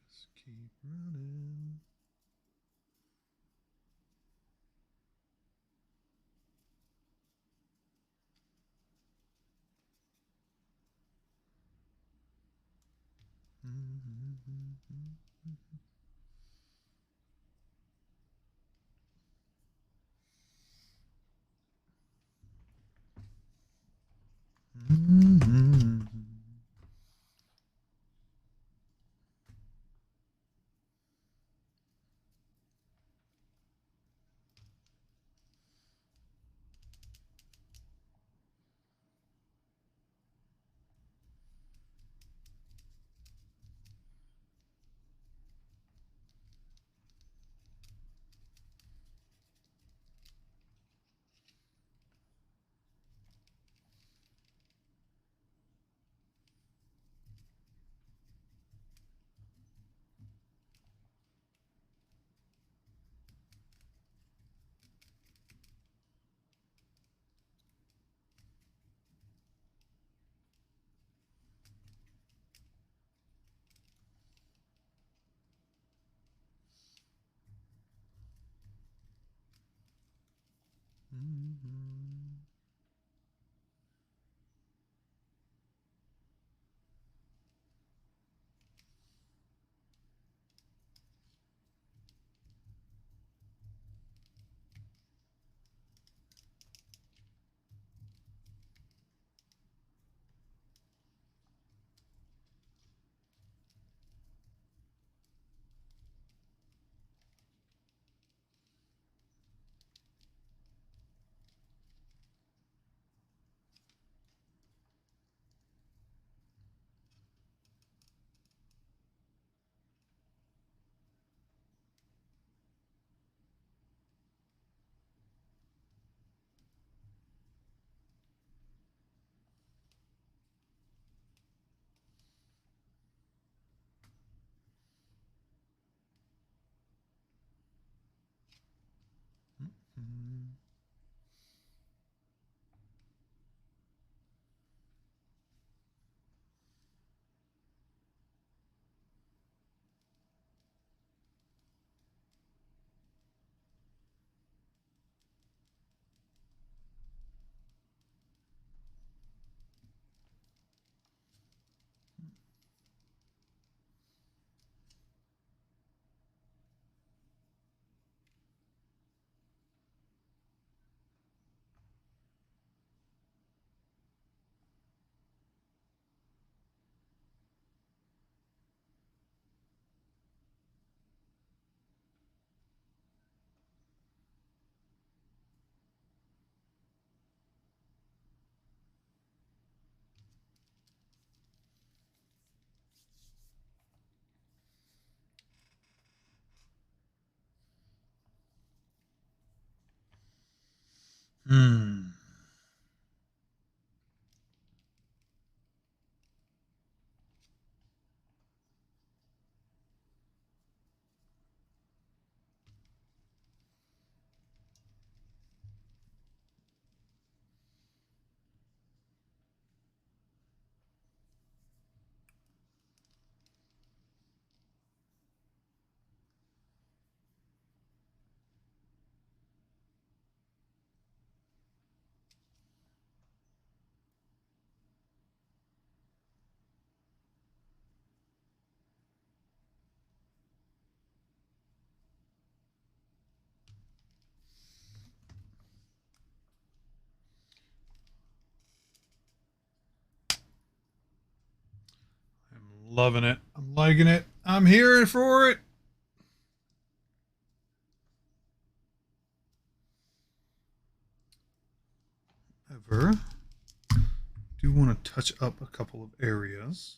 Just keep running. Hmm. I'm loving it. I'm liking it. I'm here for it. However, do want to touch up a couple of areas.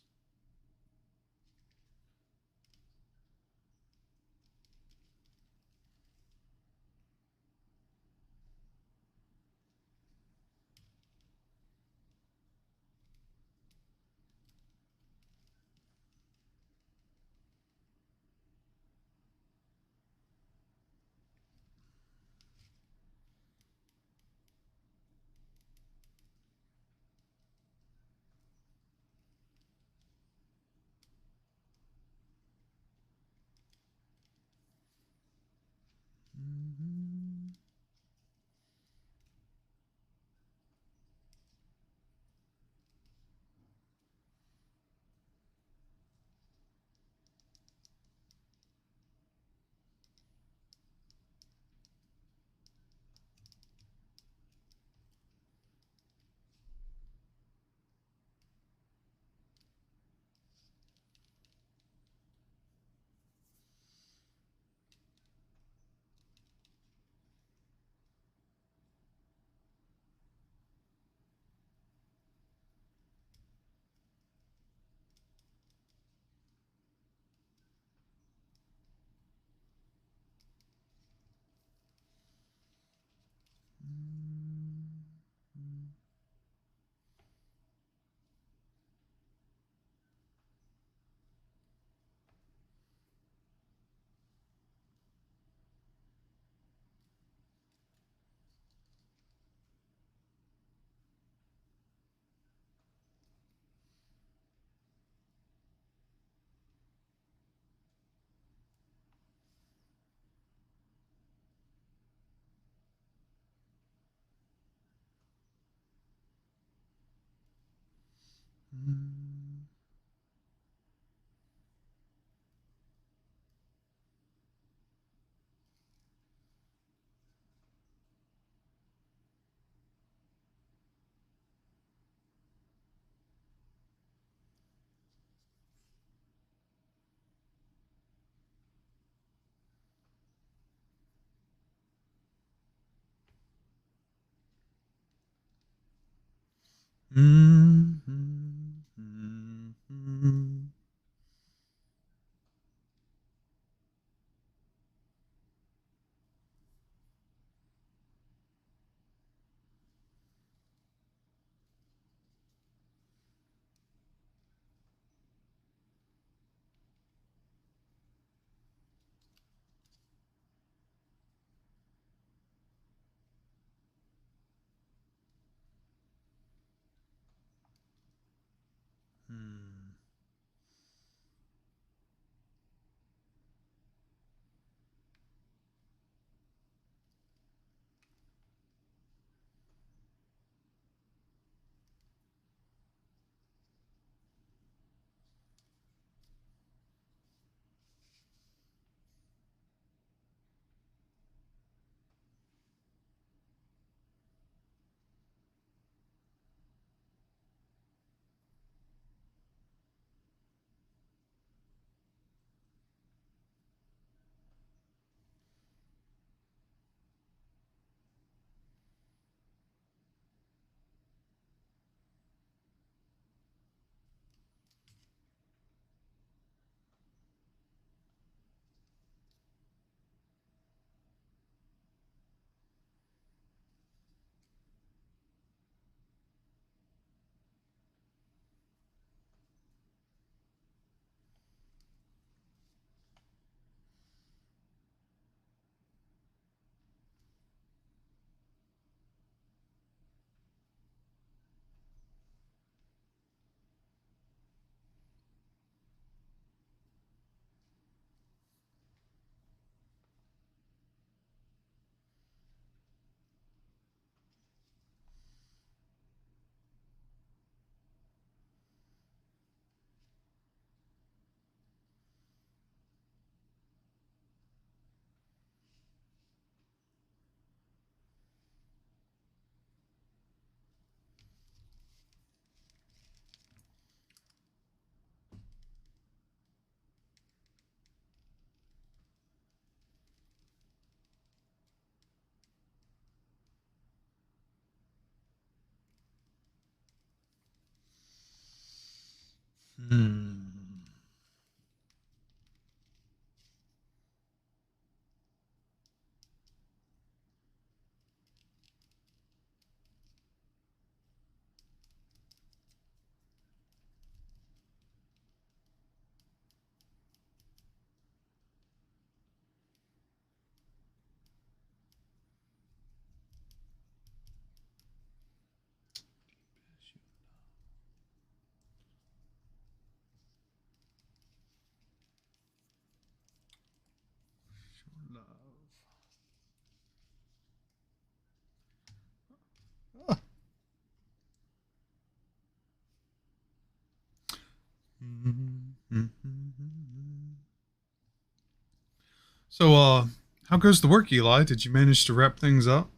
So, how goes the work, Eli? Did you manage to wrap things up?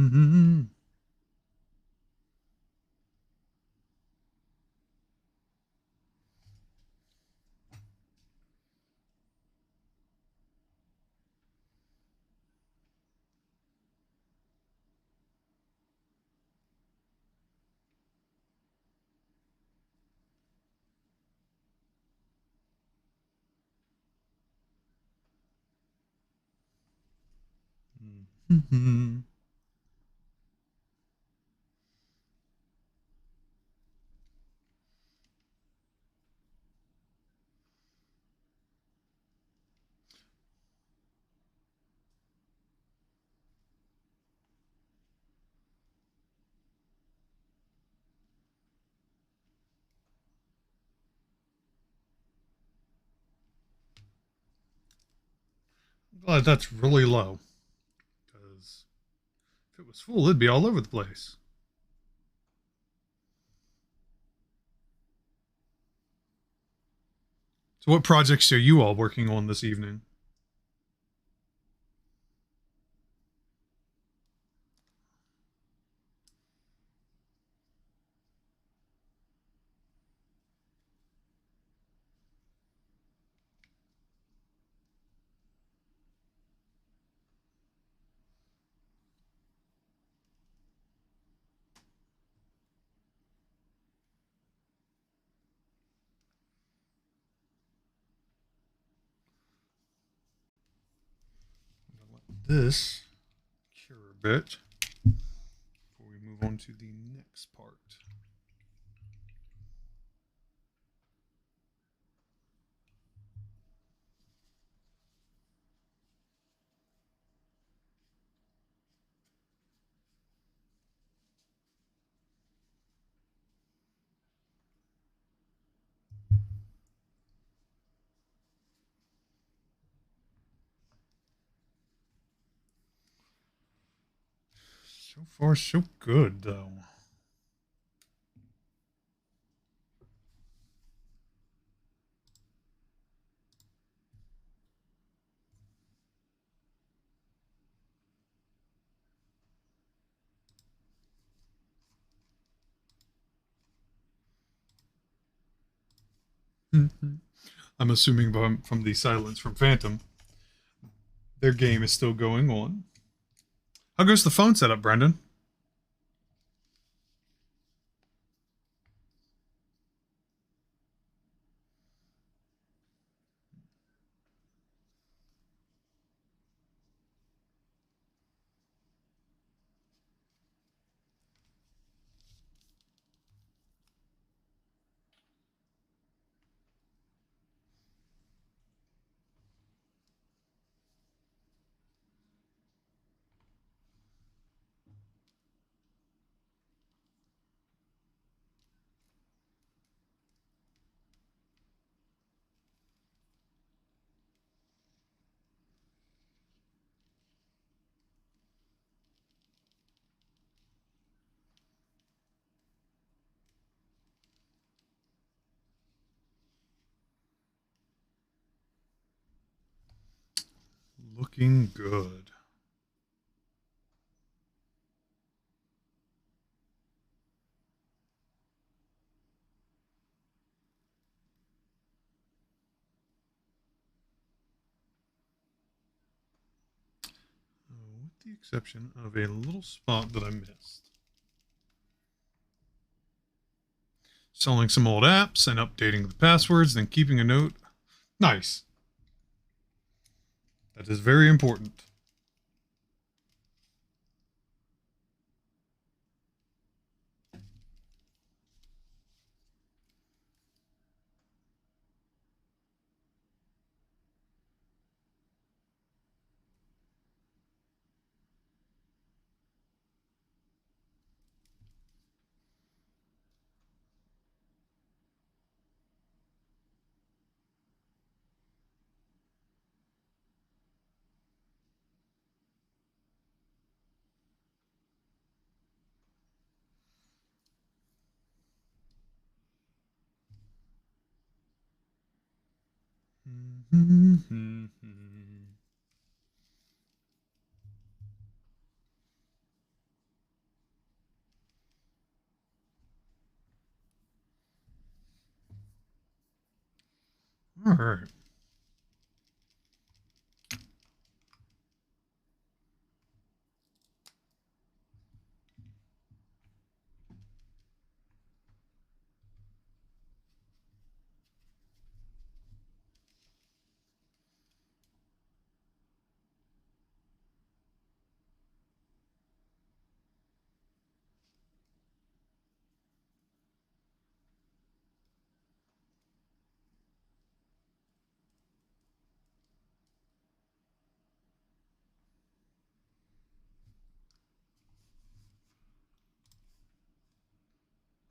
Mm-hmm. Mm-hmm. Glad that's really low, because if it was full, it'd be all over the place. So, what projects are you all working on this evening? I'm gonna let this cure a bit before we move on to the next part. So far, so good, though. I'm assuming from the silence from Phantom, their game is still going on. How goes the phone setup, Brendan? Looking good. the exception of a little spot that I missed. Installing some old apps and updating the passwords, then keeping a note. Nice. That is very important. All right.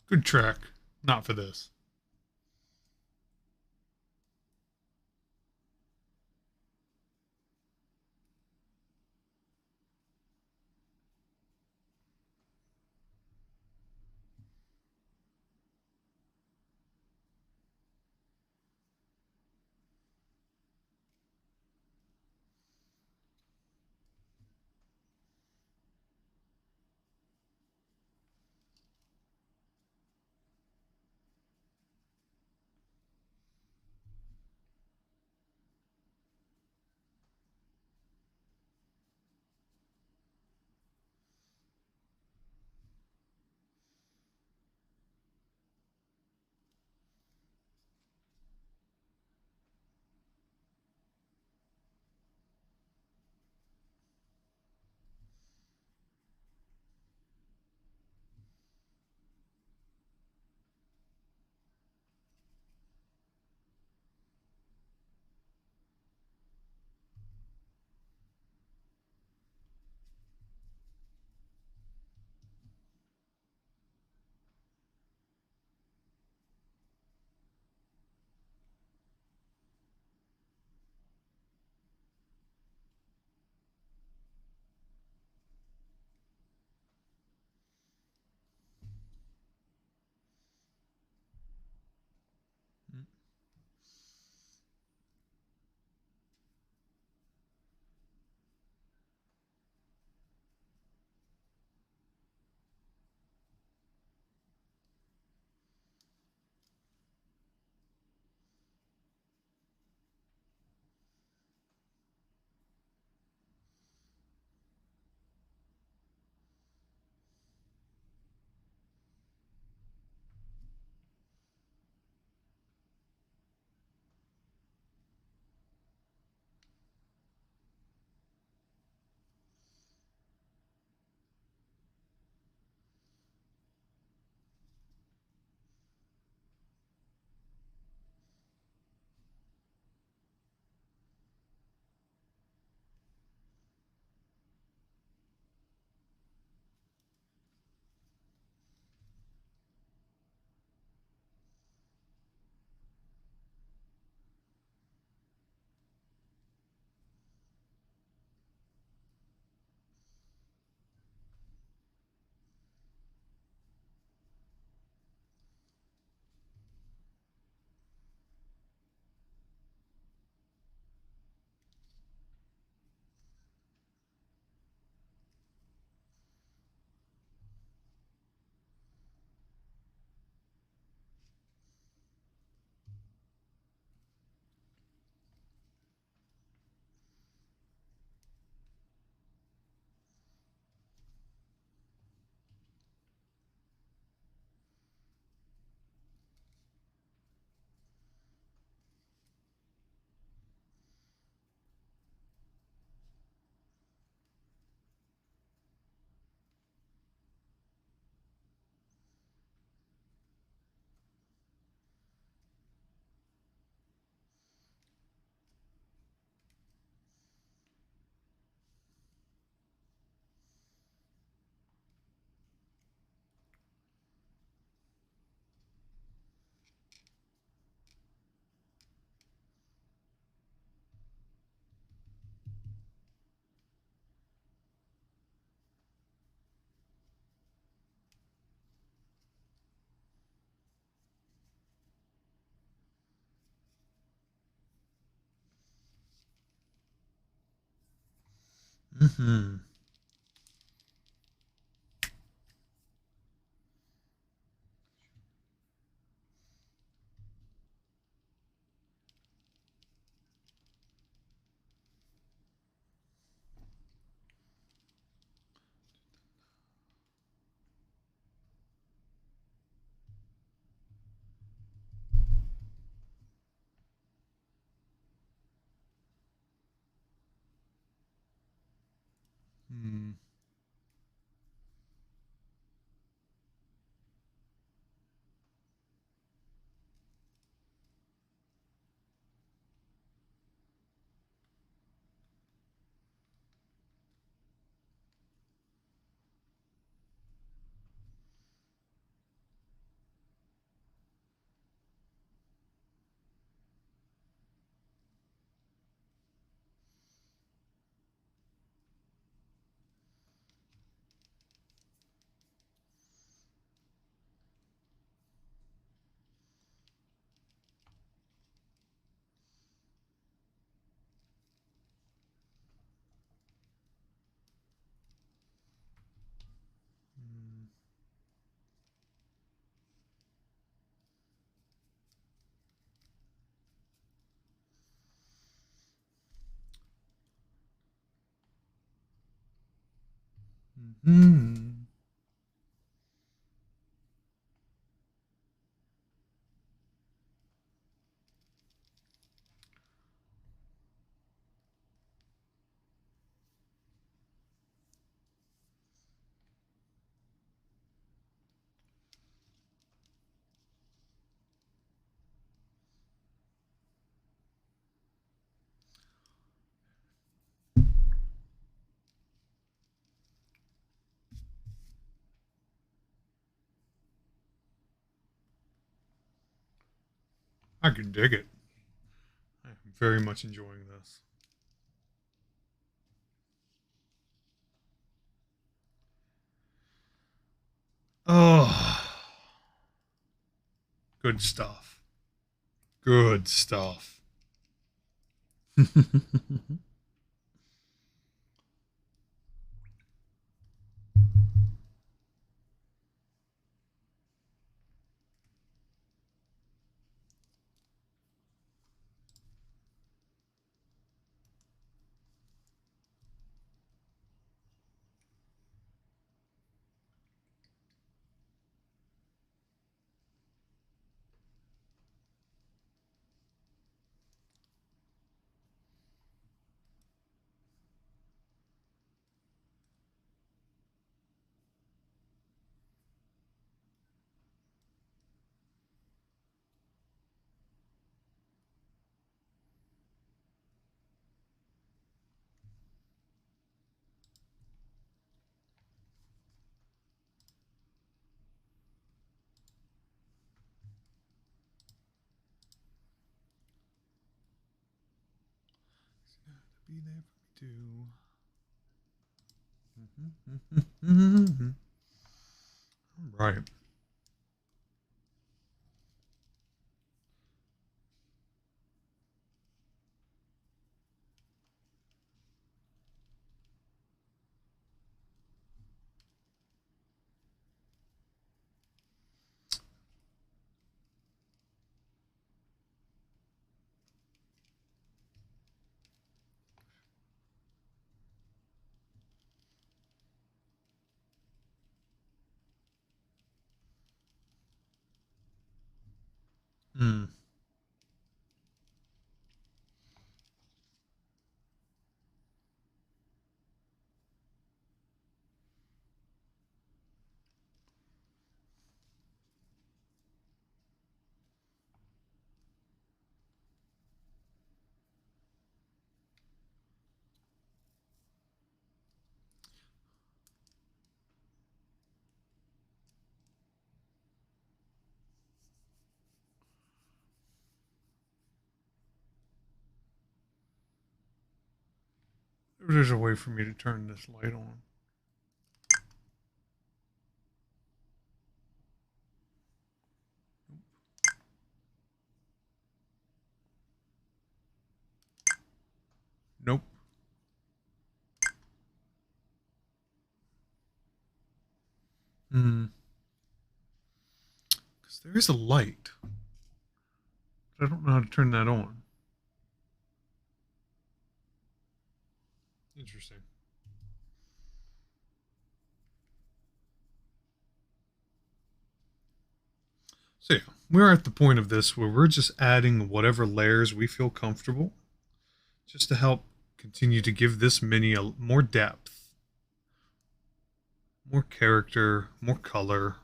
Good track. Not for this. Mm-hmm. Mm. Mm-hmm. I can dig it. I am very much enjoying this. Oh, good stuff. Good stuff. Be there for me too. Right. Mm. There's a way for me to turn this light on. Nope. Because there is a light. But I don't know how to turn that on. Interesting. So yeah, we're at the point of this where we're just adding whatever layers we feel comfortable, just to help continue to give this mini more depth, more character, more color.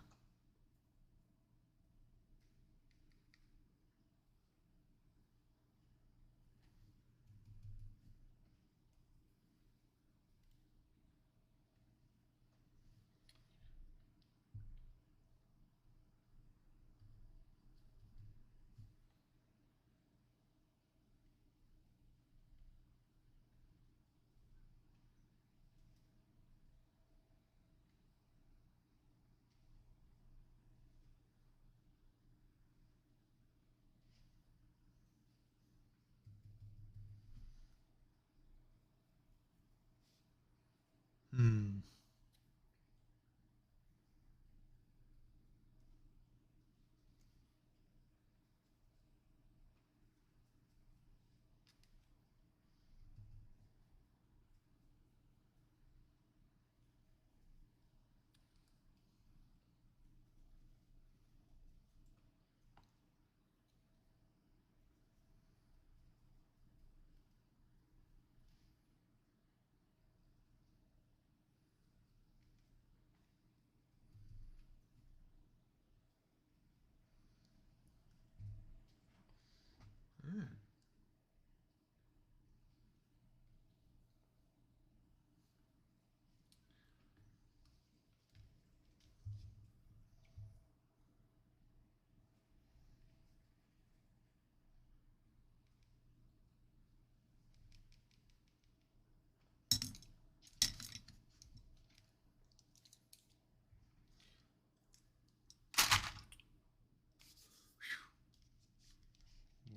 Hmm.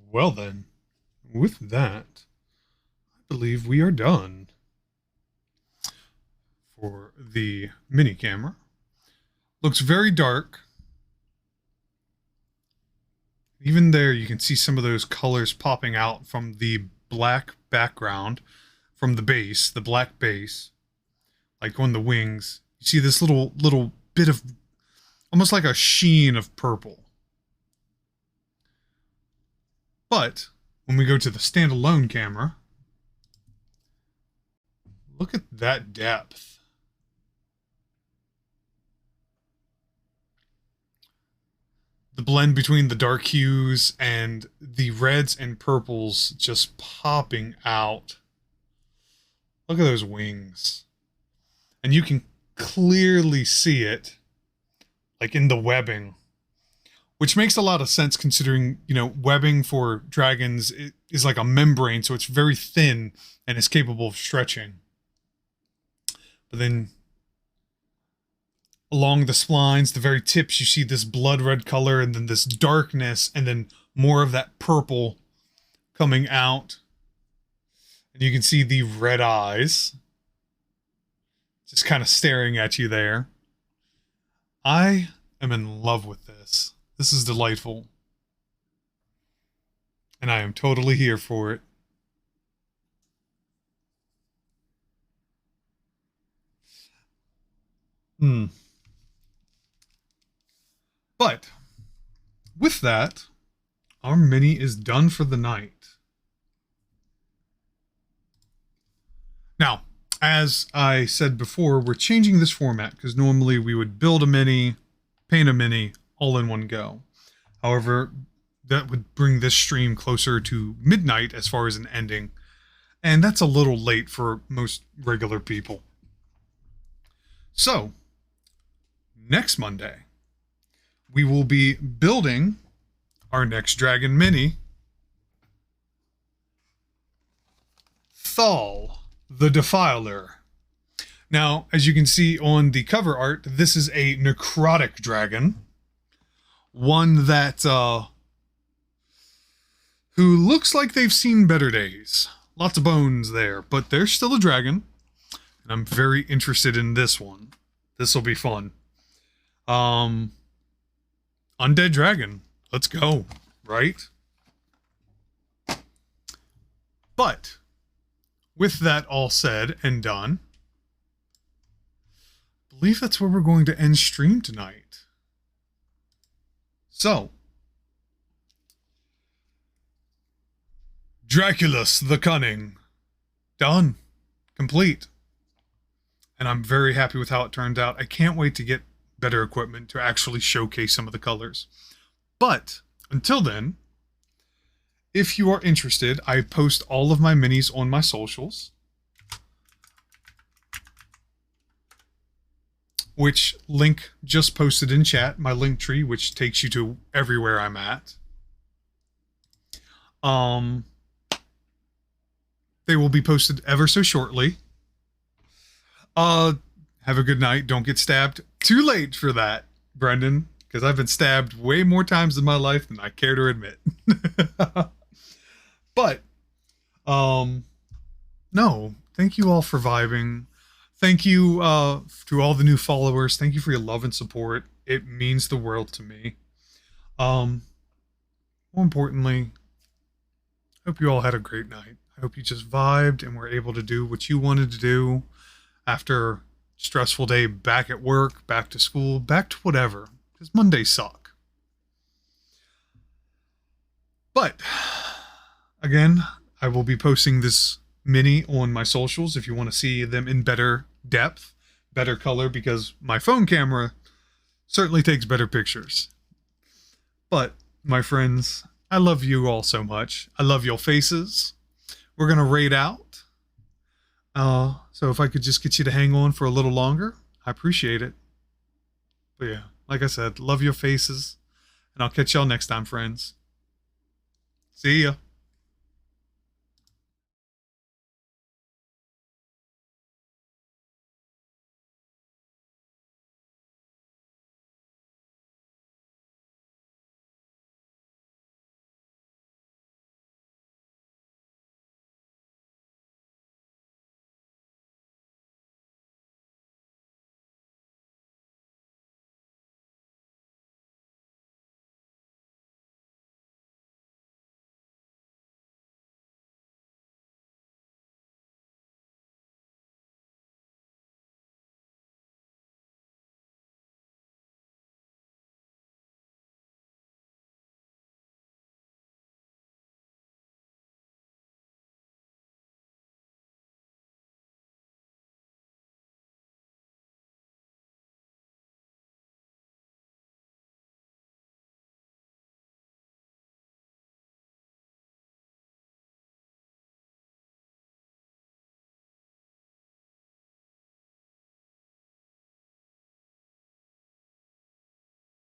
Well then, with that, I believe we are done for the mini camera. Looks very dark. Even there, you can see some of those colors popping out from the black background, from the base, the black base, like on the wings. You see this little bit of almost like a sheen of purple. But when we go to the standalone camera, look at that depth. The blend between the dark hues and the reds and purples just popping out. Look at those wings. And you can clearly see it, like in the webbing, which makes a lot of sense considering, webbing for dragons is like a membrane, so it's very thin and is capable of stretching. But then along the splines, the very tips, you see this blood red color and then this darkness and then more of that purple coming out. And you can see the red eyes just kind of staring at you there. I am in love with this. This is delightful. And I am totally here for it. But with that, our mini is done for the night. Now, as I said before, we're changing this format because normally we would build a mini, paint a mini, all in one go. However, that would bring this stream closer to midnight as far as an ending, and that's a little late for most regular people. So, next Monday, we will be building our next dragon mini, Thal the Defiler. Now, as you can see on the cover art, this is a necrotic dragon. One that, who looks like they've seen better days. Lots of bones there, but they're still a dragon. And I'm very interested in this one. This will be fun. Um, Undead Dragon. Let's go. Right? But with that all said and done, I believe that's where we're going to end stream tonight. So, Draculus the Cunning. Done. Complete. And I'm very happy with how it turned out. I can't wait to get better equipment to actually showcase some of the colors. But until then, if you are interested, I post all of my minis on my socials, which link just posted in chat, my link tree, which takes you to everywhere I'm at. They will be posted ever so shortly. Have a good night. Don't get stabbed. Too late for that, Brendan, because I've been stabbed way more times in my life than I care to admit. But, no, thank you all for vibing. Thank you to all the new followers. Thank you for your love and support. It means the world to me. More importantly, I hope you all had a great night. I hope you just vibed and were able to do what you wanted to do after a stressful day back at work, back to school, back to whatever. Because Mondays suck. But, again, I will be posting this mini on my socials if you want to see them in better depth, better color, because my phone camera certainly takes better pictures. But, my friends, I love you all so much. I love your faces. We're going to raid out. So if I could just get you to hang on for a little longer, I appreciate it. But yeah, like I said, love your faces. And I'll catch y'all next time, friends. See ya.